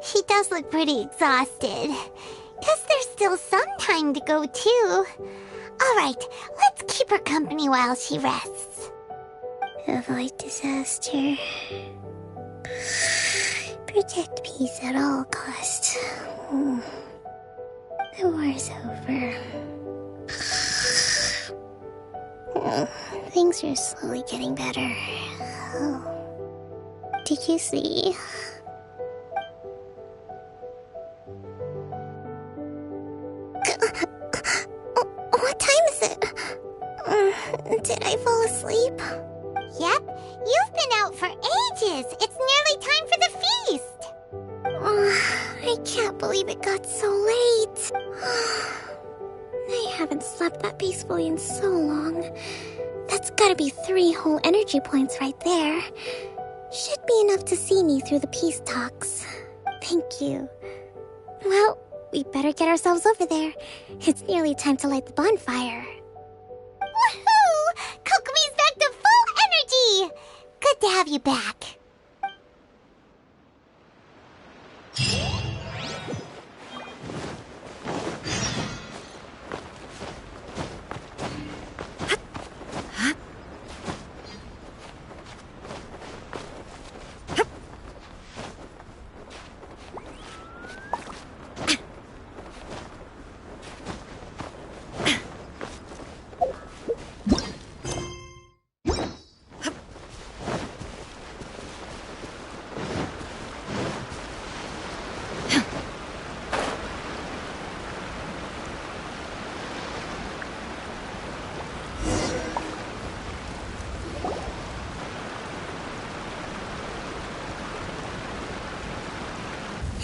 She does look pretty exhausted. Guess there's still some time to go too. Alright, let's keep her company while she rests. Avoid disaster. Protect peace at all costs. The war's over. Things are slowly getting better. Did you see? What time is it? Did I fall asleep? Yep, you've been out for ages. It's nearly time for the feast. I can't believe it got so late. I haven't slept that peacefully in so long. That's gotta be 3 whole energy points right there. Should be enough to see me through the peace talks. Thank you. Well, we better get ourselves over there. It's nearly time to light the bonfire. Woohoo! Kokomi's back to full energy! Good to have you back.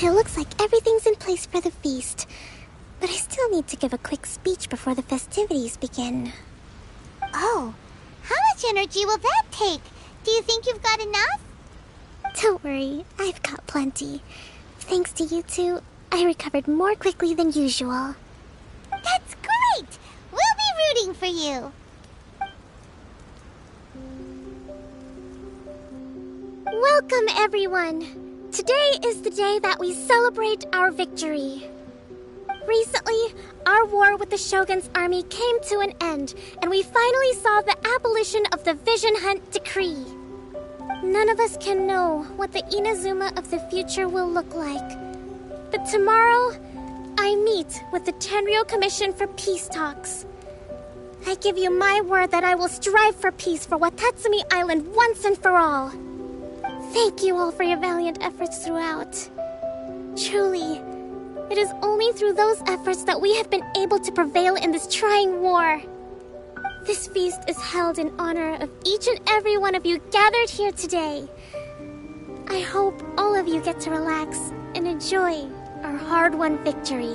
It looks like everything's in place for the feast. But I still need to give a quick speech before the festivities begin. Oh, how much energy will that take? Do you think you've got enough? Don't worry, I've got plenty. Thanks to you two, I recovered more quickly than usual. That's great! We'll be rooting for you. Welcome, everyone! Today is the day that we celebrate our victory. Recently, our war with the Shogun's army came to an end, and we finally saw the abolition of the Vision Hunt Decree. None of us can know what the Inazuma of the future will look like. But tomorrow, I meet with the Tenryou Commission for peace talks. I give you my word that I will strive for peace for Watatsumi Island once and for all. Thank you all for your valiant efforts throughout. Truly, it is only through those efforts that we have been able to prevail in this trying war. This feast is held in honor of each and every one of you gathered here today. I hope all of you get to relax and enjoy our hard-won victory.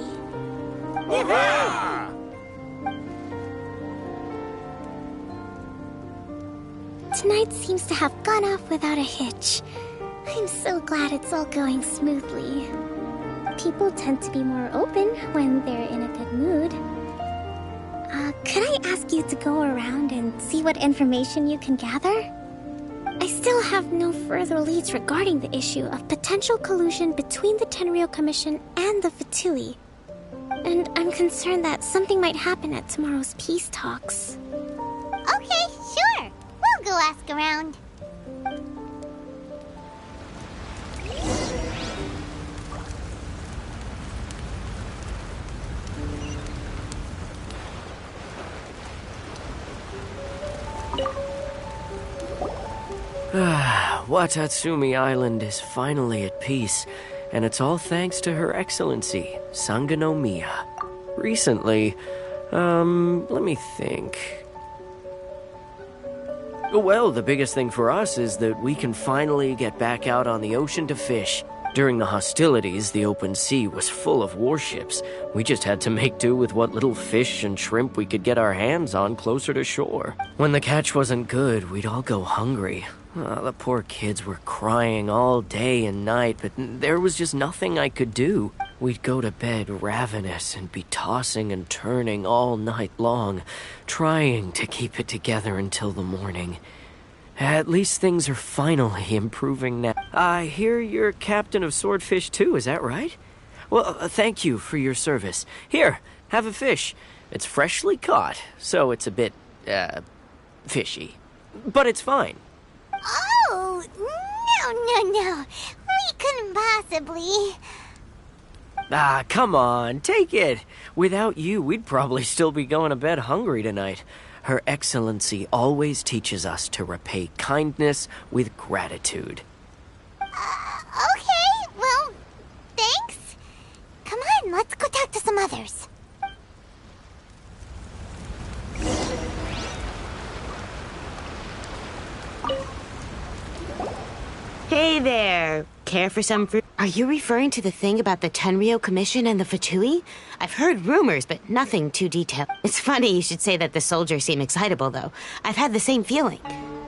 Tonight seems to have gone off without a hitch. I'm so glad it's all going smoothly. People tend to be more open when they're in a good mood. Could I ask you to go around and see what information you can gather? I still have no further leads regarding the issue of potential collusion between the Tenryou Commission and the Fatui. And I'm concerned that something might happen at tomorrow's peace talks. Okay, sure. We'll go ask around. Watatsumi Island is finally at peace, and it's all thanks to Her Excellency, Sangonomiya. Recently, let me think. Well, the biggest thing for us is that we can finally get back out on the ocean to fish. During the hostilities, the open sea was full of warships. We just had to make do with what little fish and shrimp we could get our hands on closer to shore. When the catch wasn't good, we'd all go hungry. The poor kids were crying all day and night, but there was just nothing I could do. We'd go to bed ravenous and be tossing and turning all night long, trying to keep it together until the morning. At least things are finally improving now. I hear you're captain of Swordfish too, is that right? Well, thank you for your service. Here, have a fish. It's freshly caught, so it's a bit, fishy. But it's fine. Oh, no. We couldn't possibly. Come on, take it. Without you, we'd probably still be going to bed hungry tonight. Her Excellency always teaches us to repay kindness with gratitude. Okay, well, thanks. Come on, let's go talk to some others. Hey there. Care for some fruit? Are you referring to the thing about the Tenryou Commission and the Fatui? I've heard rumors, but nothing too detailed. It's funny you should say that the soldiers seem excitable, though. I've had the same feeling.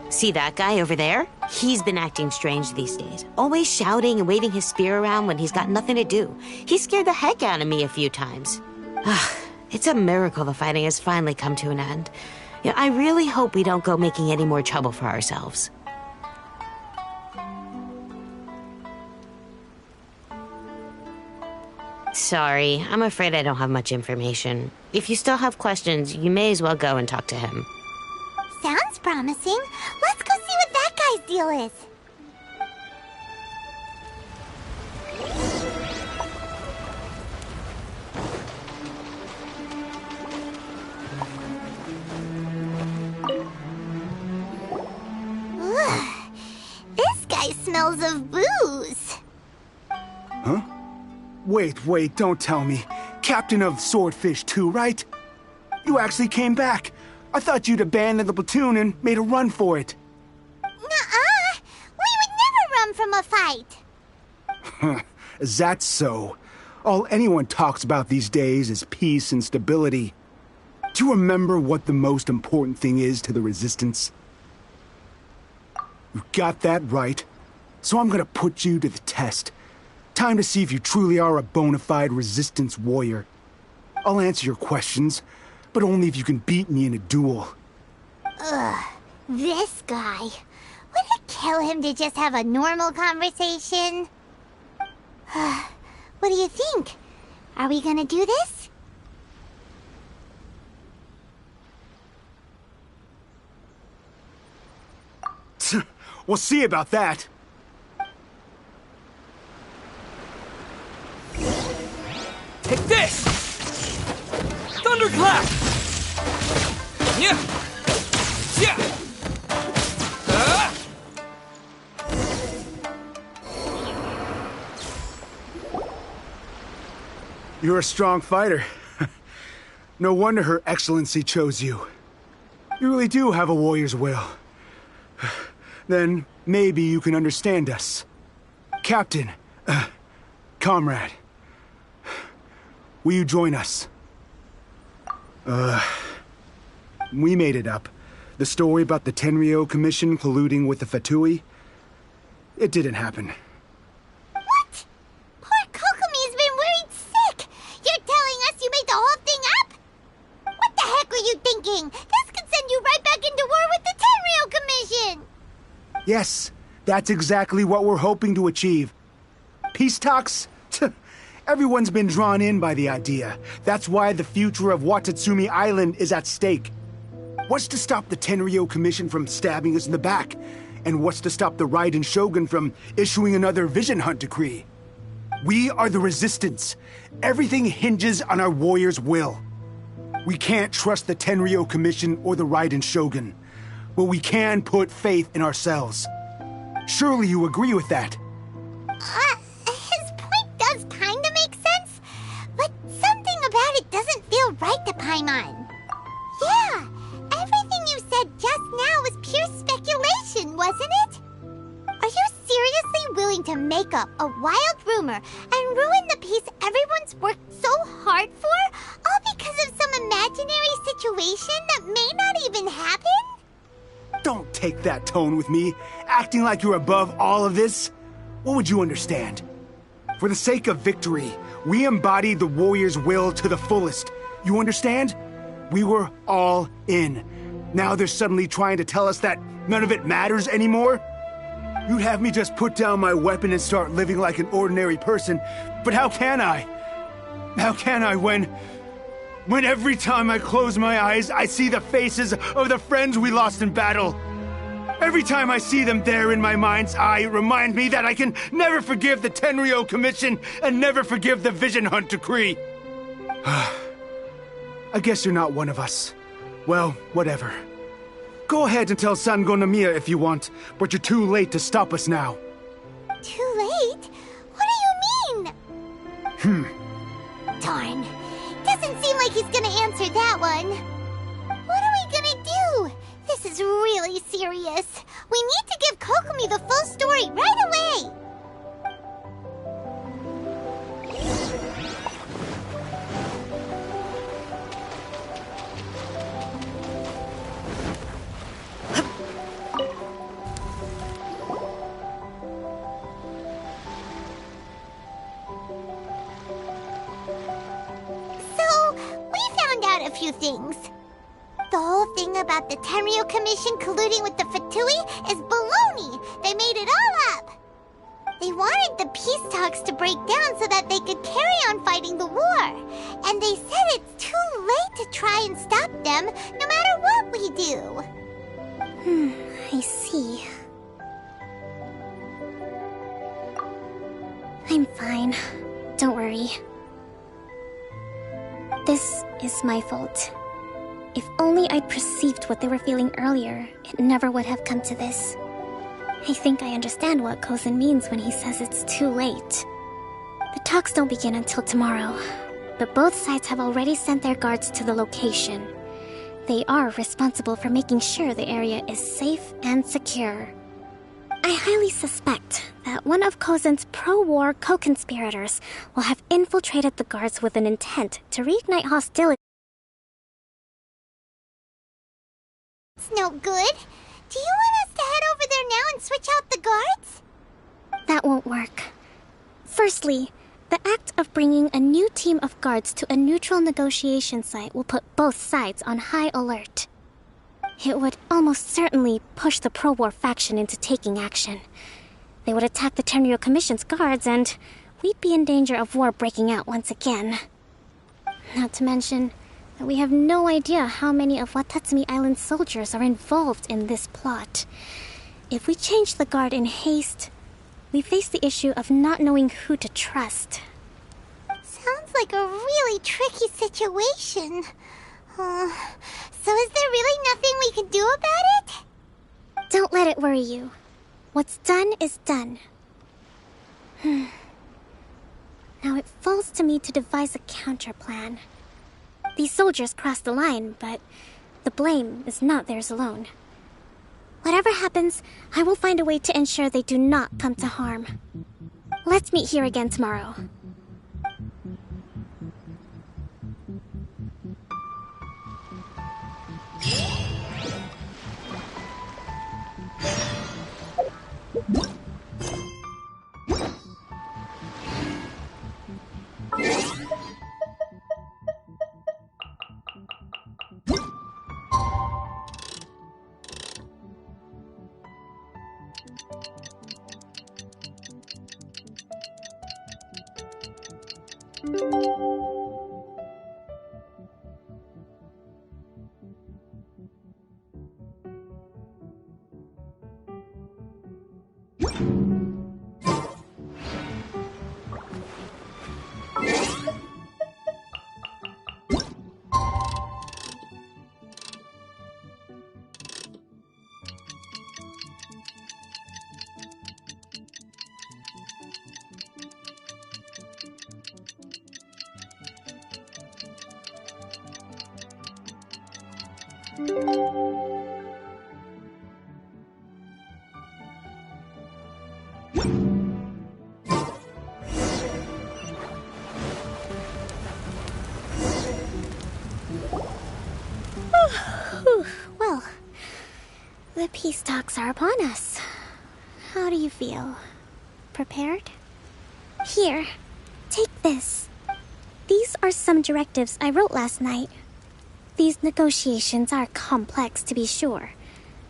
See that guy over there? He's been acting strange these days. Always shouting and waving his spear around when he's got nothing to do. He scared the heck out of me a few times. It's a miracle the fighting has finally come to an end. Yeah, I really hope we don't go making any more trouble for ourselves. Sorry, I'm afraid I don't have much information. If you still have questions, you may as well go and talk to him. Sounds promising. Let's go see what that guy's deal is. Ugh. This guy smells of booze. Huh? Wait, don't tell me. Captain of Swordfish 2, right? You actually came back. I thought you'd abandoned the platoon and made a run for it. Nuh-uh. We would never run from a fight. That's so. All anyone talks about these days is peace and stability. Do you remember what the most important thing is to the Resistance? You got that right. So I'm gonna put you to the test. Time to see if you truly are a bona fide Resistance warrior. I'll answer your questions, but only if you can beat me in a duel. Ugh, this guy. Would it kill him to just have a normal conversation? What do you think? Are we gonna do this? We'll see about that. Take this! Thunderclap! Yeah! Yeah! You're a strong fighter. No wonder Her Excellency chose you. You really do have a warrior's will. Then maybe you can understand us. Captain, comrade, will you join us? We made it up. The story about the Tenryou Commission colluding with the Fatui, it didn't happen. What? Poor Kokomi's been worried sick. You're telling us you made the whole thing up? What the heck were you thinking? This could send you right back into war with the Tenryou Commission. Yes, that's exactly what we're hoping to achieve. Peace talks? Everyone's been drawn in by the idea. That's why the future of Watatsumi Island is at stake. What's to stop the Tenryou Commission from stabbing us in the back? And what's to stop the Raiden Shogun from issuing another Vision Hunt decree? We are the Resistance. Everything hinges on our warrior's will. We can't trust the Tenryou Commission or the Raiden Shogun, but we can put faith in ourselves. Surely you agree with that? His point does kinda make sense, but something about it doesn't feel right to Paimon. Yeah, everything you said just now was pure speculation, wasn't it? Are you seriously willing to make up a wild rumor and ruin the peace everyone's worked so hard for, all because of some imaginary situation that may not even happen? Don't take that tone with me, acting like you're above all of this. What would you understand? For the sake of victory, we embodied the warrior's will to the fullest. You understand? We were all in. Now they're suddenly trying to tell us that none of it matters anymore? You'd have me just put down my weapon and start living like an ordinary person, but how can I? How can I when every time I close my eyes, I see the faces of the friends we lost in battle? Every time I see them there in my mind's eye, it reminds me that I can never forgive the Tenryou Commission and never forgive the Vision Hunt decree. I guess you're not one of us. Well, whatever. Go ahead and tell Sango Nomiya if you want, but you're too late to stop us now. Too late? What do you mean? Darn. Doesn't seem like he's gonna answer that one. What are we gonna do? This is really serious. We need to give Kokomi the full story right away. A few things. The whole thing about the Tenryou Commission colluding with the Fatui is baloney. They made it all up. They wanted the peace talks to break down so that they could carry on fighting the war. And they said it's too late to try and stop them, no matter what we do. I see. I'm fine. Don't worry. This is my fault. If only I'd perceived what they were feeling earlier, it never would have come to this. I think I understand what Kozen means when he says it's too late. The talks don't begin until tomorrow, but both sides have already sent their guards to the location. They are responsible for making sure the area is safe and secure. I highly suspect that one of Kozen's pro-war co-conspirators will have infiltrated the guards with an intent to reignite hostility. It's no good. Do you want us to head over there now and switch out the guards? That won't work. Firstly, the act of bringing a new team of guards to a neutral negotiation site will put both sides on high alert. It would almost certainly push the pro-war faction into taking action. They would attack the Tenryo Commission's guards, and we'd be in danger of war breaking out once again. Not to mention that we have no idea how many of Watatsumi Island's soldiers are involved in this plot. If we change the guard in haste, we face the issue of not knowing who to trust. Sounds like a really tricky situation. So is there really nothing we can do about it? Don't let it worry you. What's done is done. Now it falls to me to devise a counterplan. These soldiers crossed the line, but the blame is not theirs alone. Whatever happens, I will find a way to ensure they do not come to harm. Let's meet here again tomorrow. Well, the peace talks are upon us. How do you feel? Prepared? Here, take this. These are some directives I wrote last night. These negotiations are complex, to be sure,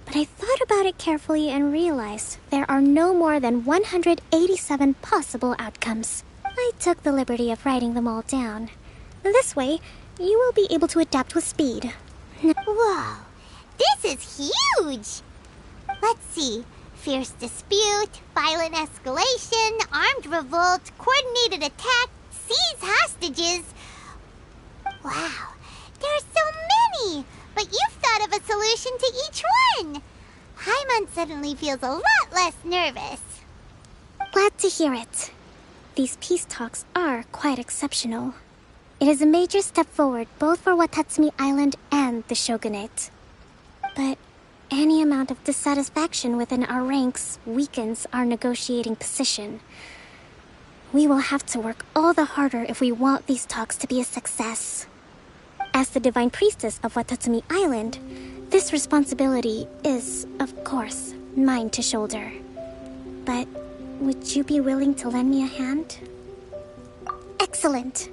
but I thought about it carefully and realized there are no more than 187 possible outcomes. I took the liberty of writing them all down. This way, you will be able to adapt with speed. Whoa, this is huge! Let's see. Fierce dispute, violent escalation, armed revolt, coordinated attack, seize hostages. Wow, there are so many! But you've thought of a solution to each one! Paimon suddenly feels a lot less nervous. Glad to hear it. These peace talks are quite exceptional. It is a major step forward both for Watatsumi Island and the Shogunate. But any amount of dissatisfaction within our ranks weakens our negotiating position. We will have to work all the harder if we want these talks to be a success. As the Divine Priestess of Watatsumi Island, this responsibility is, of course, mine to shoulder. But would you be willing to lend me a hand? Excellent.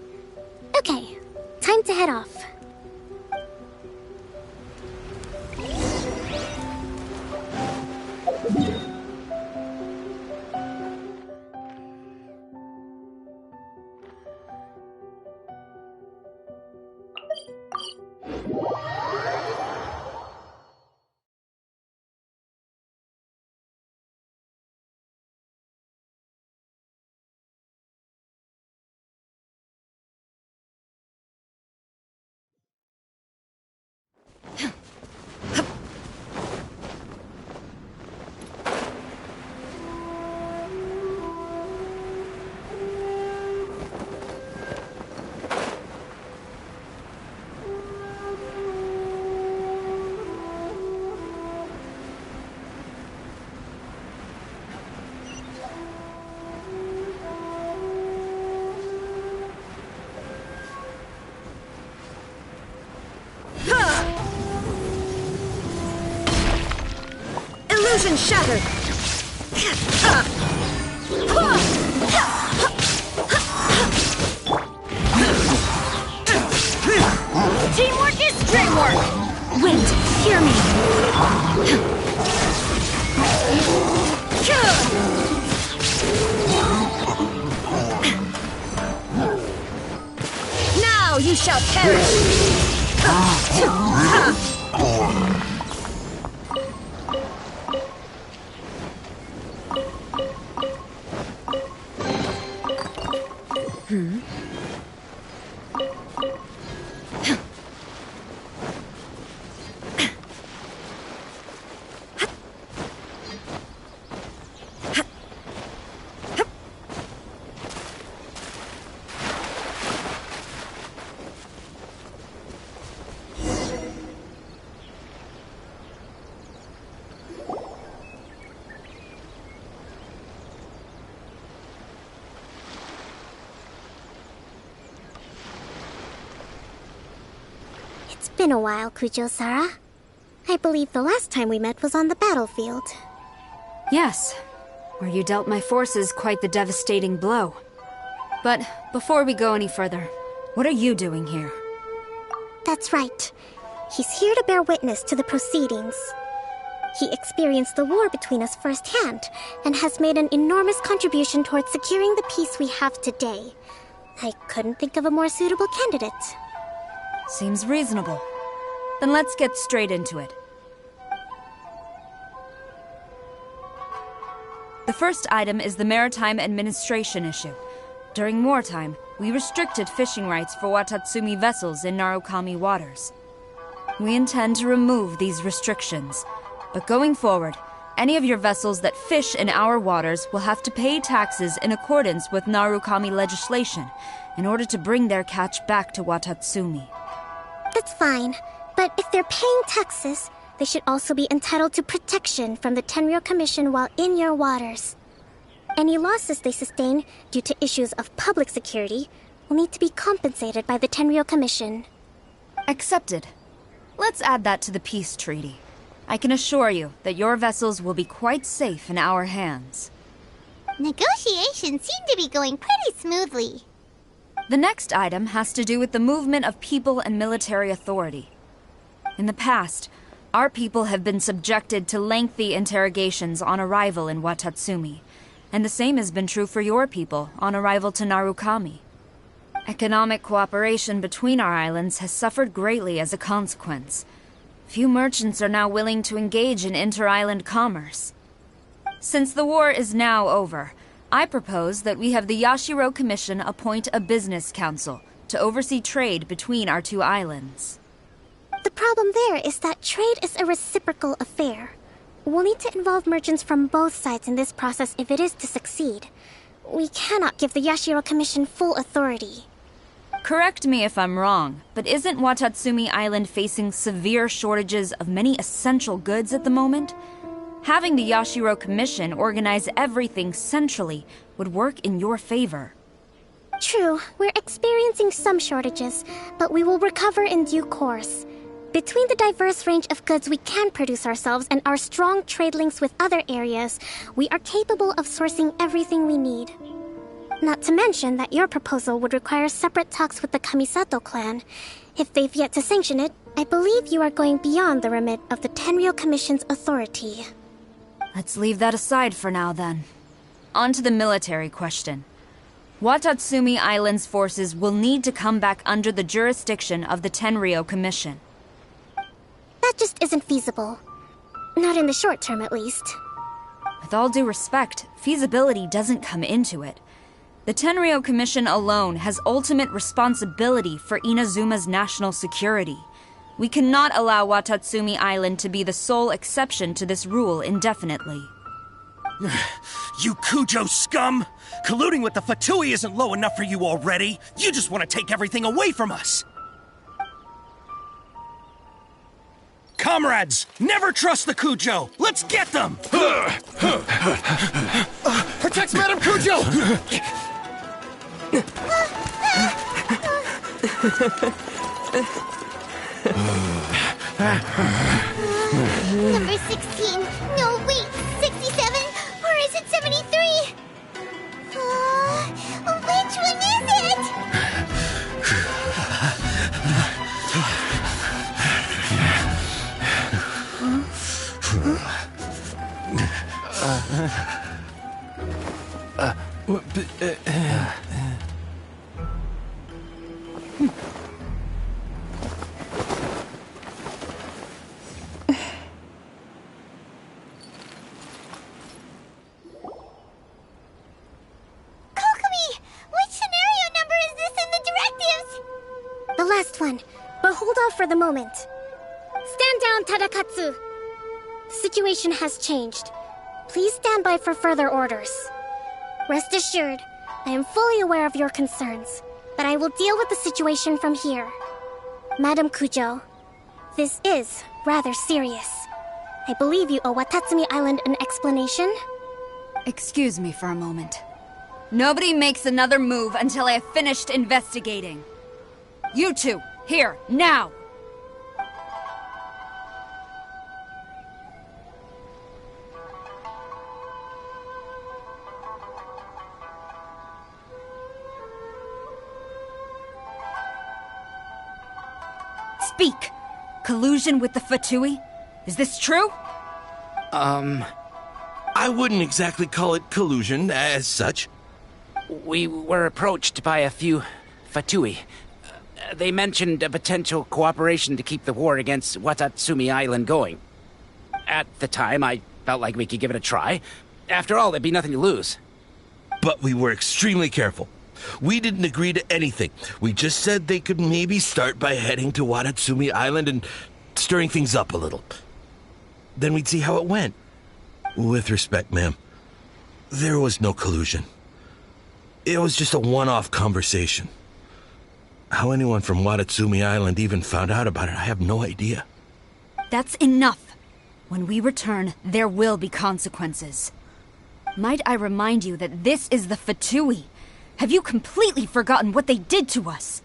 Okay, time to head off. Illusion shattered! Teamwork is dreamwork! Wait, hear me! Now you shall perish! It's been a while, Kujo-Sara. I believe the last time we met was on the battlefield. Yes, where you dealt my forces quite the devastating blow. But before we go any further, what are you doing here? That's right. He's here to bear witness to the proceedings. He experienced the war between us firsthand, and has made an enormous contribution towards securing the peace we have today. I couldn't think of a more suitable candidate. Seems reasonable. Then let's get straight into it. The first item is the maritime administration issue. During wartime, we restricted fishing rights for Watatsumi vessels in Narukami waters. We intend to remove these restrictions, but going forward, any of your vessels that fish in our waters will have to pay taxes in accordance with Narukami legislation in order to bring their catch back to Watatsumi. That's fine, but if they're paying taxes, they should also be entitled to protection from the Tenryou Commission while in your waters. Any losses they sustain due to issues of public security will need to be compensated by the Tenryou Commission. Accepted. Let's add that to the peace treaty. I can assure you that your vessels will be quite safe in our hands. Negotiations seem to be going pretty smoothly. The next item has to do with the movement of people and military authority. In the past, our people have been subjected to lengthy interrogations on arrival in Watatsumi, and the same has been true for your people on arrival to Narukami. Economic cooperation between our islands has suffered greatly as a consequence. Few merchants are now willing to engage in inter-island commerce. Since the war is now over, I propose that we have the Yashiro Commission appoint a business council to oversee trade between our two islands. The problem there is that trade is a reciprocal affair. We'll need to involve merchants from both sides in this process if it is to succeed. We cannot give the Yashiro Commission full authority. Correct me if I'm wrong, but isn't Watatsumi Island facing severe shortages of many essential goods at the moment? Having the Yashiro Commission organize everything centrally would work in your favor. True, we're experiencing some shortages, but we will recover in due course. Between the diverse range of goods we can produce ourselves and our strong trade links with other areas, we are capable of sourcing everything we need. Not to mention that your proposal would require separate talks with the Kamisato clan. If they've yet to sanction it, I believe you are going beyond the remit of the Tenryou Commission's authority. Let's leave that aside for now, then. On to the military question. Watatsumi Island's forces will need to come back under the jurisdiction of the Tenryou Commission. That just isn't feasible. Not in the short term, at least. With all due respect, feasibility doesn't come into it. The Tenryou Commission alone has ultimate responsibility for Inazuma's national security. We cannot allow Watatsumi Island to be the sole exception to this rule indefinitely. You Kujo scum! Colluding with the Fatui isn't low enough for you already! You just want to take everything away from us! Comrades, never trust the Kujo! Let's get them! Protect Madame Kujo! Number 16. No, wait. Which scenario number is this in the directives? The last one, but hold off for the moment. Stand down, Tadakatsu. The situation has changed. Please stand by for further orders. Rest assured, I am fully aware of your concerns, but I will deal with the situation from here. Madam Kujo, this is rather serious. I believe you owe Watatsumi Island an explanation. Excuse me for a moment. Nobody makes another move until I have finished investigating. You two, here, now! Speak! Collusion with the Fatui? Is this true? I wouldn't exactly call it collusion as such. We were approached by a few Fatui. They mentioned a potential cooperation to keep the war against Watatsumi Island going. At the time, I felt like we could give it a try. After all, there'd be nothing to lose. But we were extremely careful. We didn't agree to anything. We just said they could maybe start by heading to Watatsumi Island and stirring things up a little. Then we'd see how it went. With respect, ma'am, there was no collusion. It was just a one-off conversation. How anyone from Watatsumi Island even found out about it, I have no idea. That's enough. When we return, there will be consequences. Might I remind you that this is the Fatui? Have you completely forgotten what they did to us?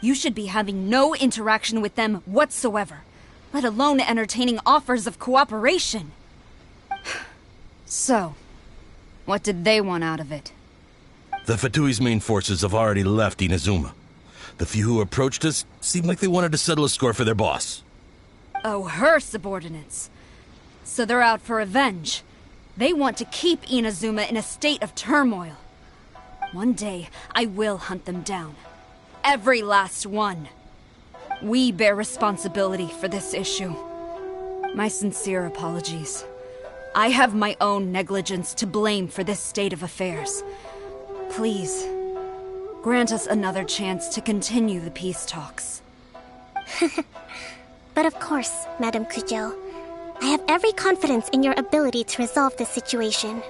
You should be having no interaction with them whatsoever, let alone entertaining offers of cooperation. So, what did they want out of it? The Fatui's main forces have already left Inazuma. The few who approached us seemed like they wanted to settle a score for their boss. Oh, her subordinates. So they're out for revenge. They want to keep Inazuma in a state of turmoil. One day, I will hunt them down. Every last one. We bear responsibility for this issue. My sincere apologies. I have my own negligence to blame for this state of affairs. Please, grant us another chance to continue the peace talks. But of course, Madam Kujo, I have every confidence in your ability to resolve this situation.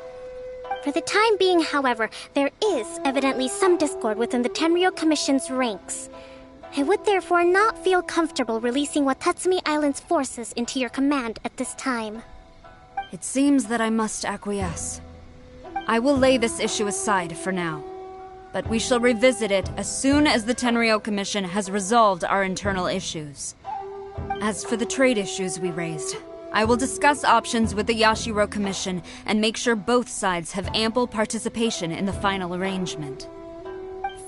For the time being, however, there is evidently some discord within the Tenryou Commission's ranks. I would therefore not feel comfortable releasing Watatsumi Island's forces into your command at this time. It seems that I must acquiesce. I will lay this issue aside for now, but we shall revisit it as soon as the Tenryou Commission has resolved our internal issues. As for the trade issues we raised, I will discuss options with the Yashiro Commission and make sure both sides have ample participation in the final arrangement.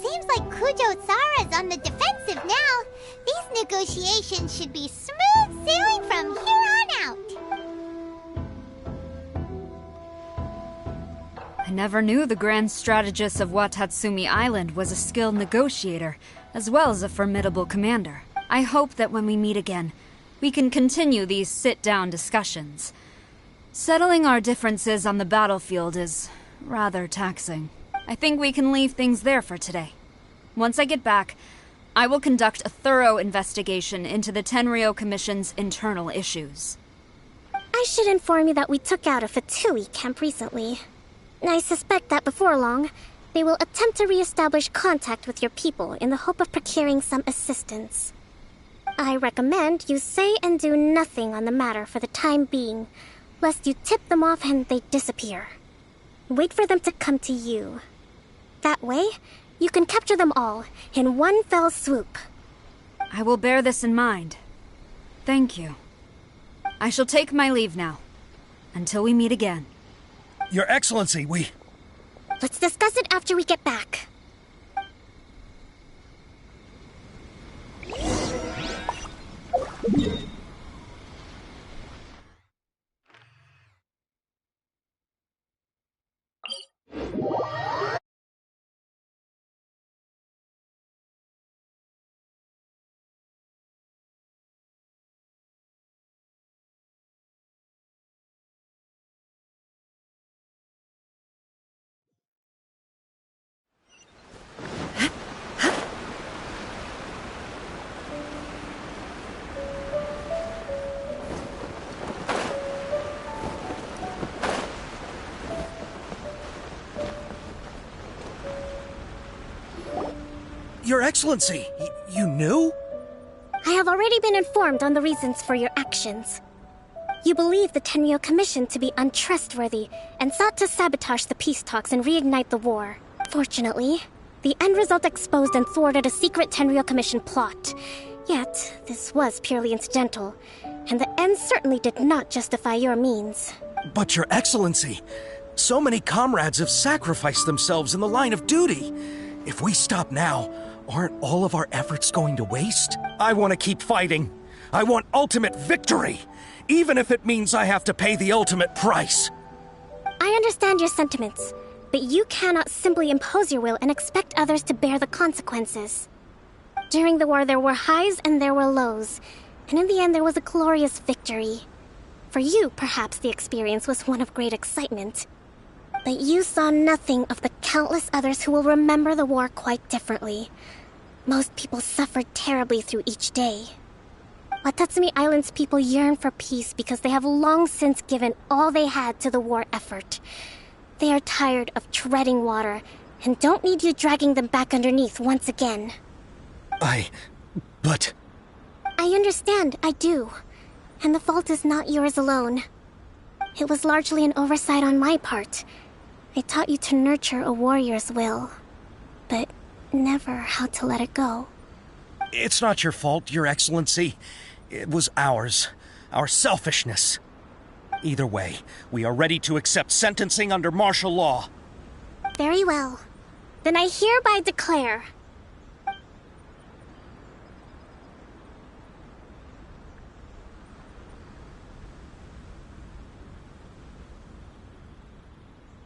Seems like Kujo-sara's on the defensive now. These negotiations should be smooth sailing from here on out. I never knew the grand strategist of Watatsumi Island was a skilled negotiator, as well as a formidable commander. I hope that when we meet again, we can continue these sit-down discussions. Settling our differences on the battlefield is rather taxing. I think we can leave things there for today. Once I get back, I will conduct a thorough investigation into the Tenryou Commission's internal issues. I should inform you that we took out a Fatui camp recently. I suspect that before long, they will attempt to re-establish contact with your people in the hope of procuring some assistance. I recommend you say and do nothing on the matter for the time being, lest you tip them off and they disappear. Wait for them to come to you. That way, you can capture them all in one fell swoop. I will bear this in mind. Thank you. I shall take my leave now. Until we meet again. Your Excellency, we... Let's discuss it after we get back. Your Excellency, you knew? I have already been informed on the reasons for your actions. You believe the Tenryo Commission to be untrustworthy and sought to sabotage the peace talks and reignite the war. Fortunately, the end result exposed and thwarted a secret Tenryo Commission plot. Yet, this was purely incidental, and the end certainly did not justify your means. But Your Excellency, so many comrades have sacrificed themselves in the line of duty. If we stop now, aren't all of our efforts going to waste? I want to keep fighting. I want ultimate victory, even if it means I have to pay the ultimate price. I understand your sentiments, but you cannot simply impose your will and expect others to bear the consequences. During the war, there were highs and there were lows, and in the end, there was a glorious victory. For you, perhaps the experience was one of great excitement. But you saw nothing of the countless others who will remember the war quite differently. Most people suffered terribly through each day. Watatsumi Island's people yearn for peace because they have long since given all they had to the war effort. They are tired of treading water and don't need you dragging them back underneath once again. But... I understand, I do. And the fault is not yours alone. It was largely an oversight on my part. I taught you to nurture a warrior's will, but never how to let it go. It's not your fault, Your Excellency. It was ours. Our selfishness. Either way, we are ready to accept sentencing under martial law. Very well. Then I hereby declare...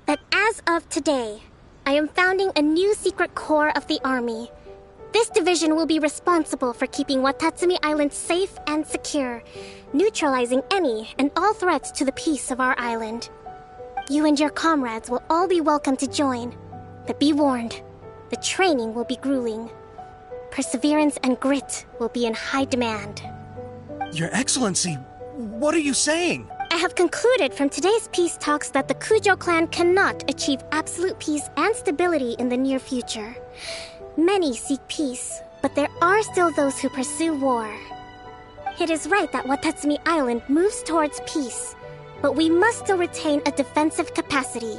that as of today, I am founding a new secret corps of the army. This division will be responsible for keeping Watatsumi Island safe and secure, neutralizing any and all threats to the peace of our island. You and your comrades will all be welcome to join, but be warned, the training will be grueling. Perseverance and grit will be in high demand. Your Excellency, what are you saying? I have concluded from today's peace talks that the Kujo clan cannot achieve absolute peace and stability in the near future. Many seek peace, but there are still those who pursue war. It is right that Watatsumi Island moves towards peace, but we must still retain a defensive capacity.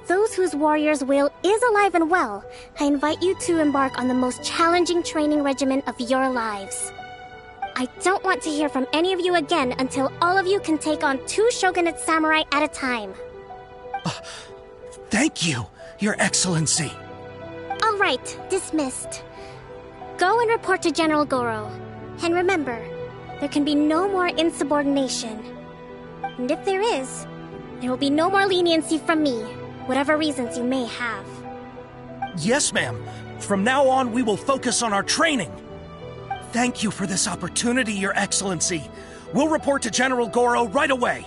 Those whose warrior's will is alive and well, I invite you to embark on the most challenging training regimen of your lives. I don't want to hear from any of you again until all of you can take on 2 shogunate samurai at a time. Thank you, Your Excellency. All right, dismissed. Go and report to General Goro. And remember, there can be no more insubordination. And if there is, there will be no more leniency from me, whatever reasons you may have. Yes, ma'am. From now on, we will focus on our training. Thank you for this opportunity, Your Excellency. We'll report to General Goro right away.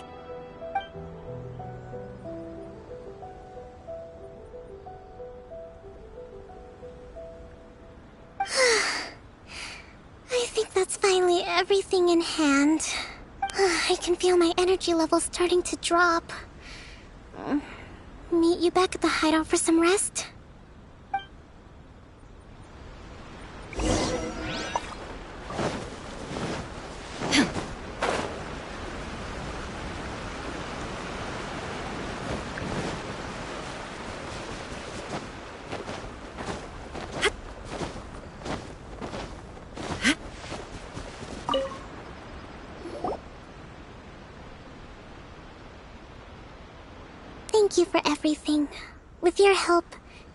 I think that's finally everything in hand. I can feel my energy levels starting to drop. Meet you back at the hideout for some rest? Thank you for everything. With your help,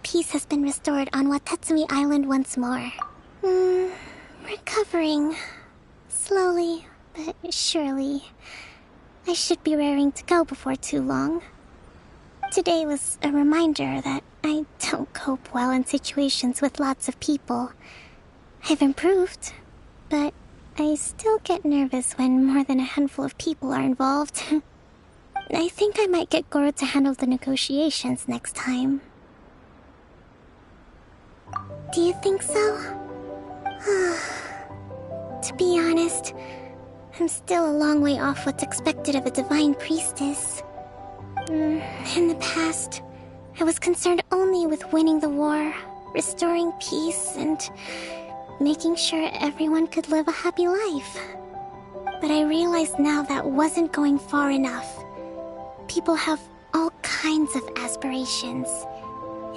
peace has been restored on Watatsumi Island once more. Recovering. Slowly, but surely. I should be raring to go before too long. Today was a reminder that I don't cope well in situations with lots of people. I've improved, but I still get nervous when more than a handful of people are involved. I think I might get Goro to handle the negotiations next time. Do you think so? To be honest, I'm still a long way off what's expected of a divine priestess. In the past, I was concerned only with winning the war, restoring peace and making sure everyone could live a happy life. But I realized now that wasn't going far enough. People have all kinds of aspirations,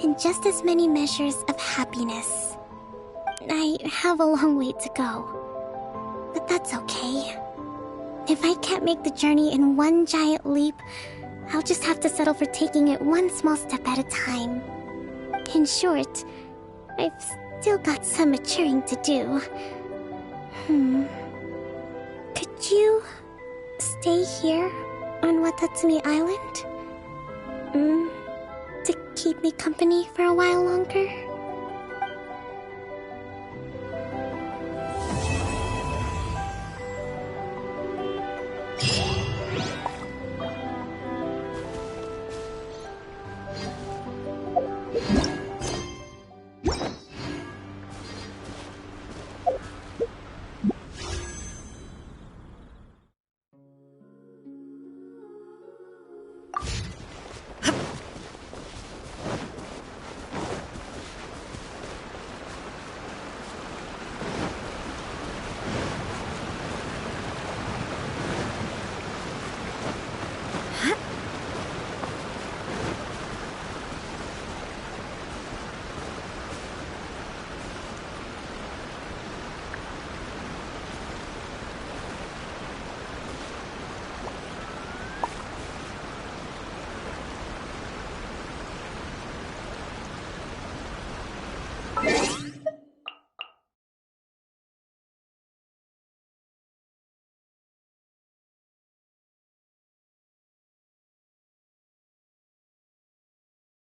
and just as many measures of happiness. I have a long way to go, but that's okay. If I can't make the journey in one giant leap, I'll just have to settle for taking it one small step at a time. In short, I've still got some maturing to do. Could you stay here on Watatsumi Island? To keep me company for a while longer?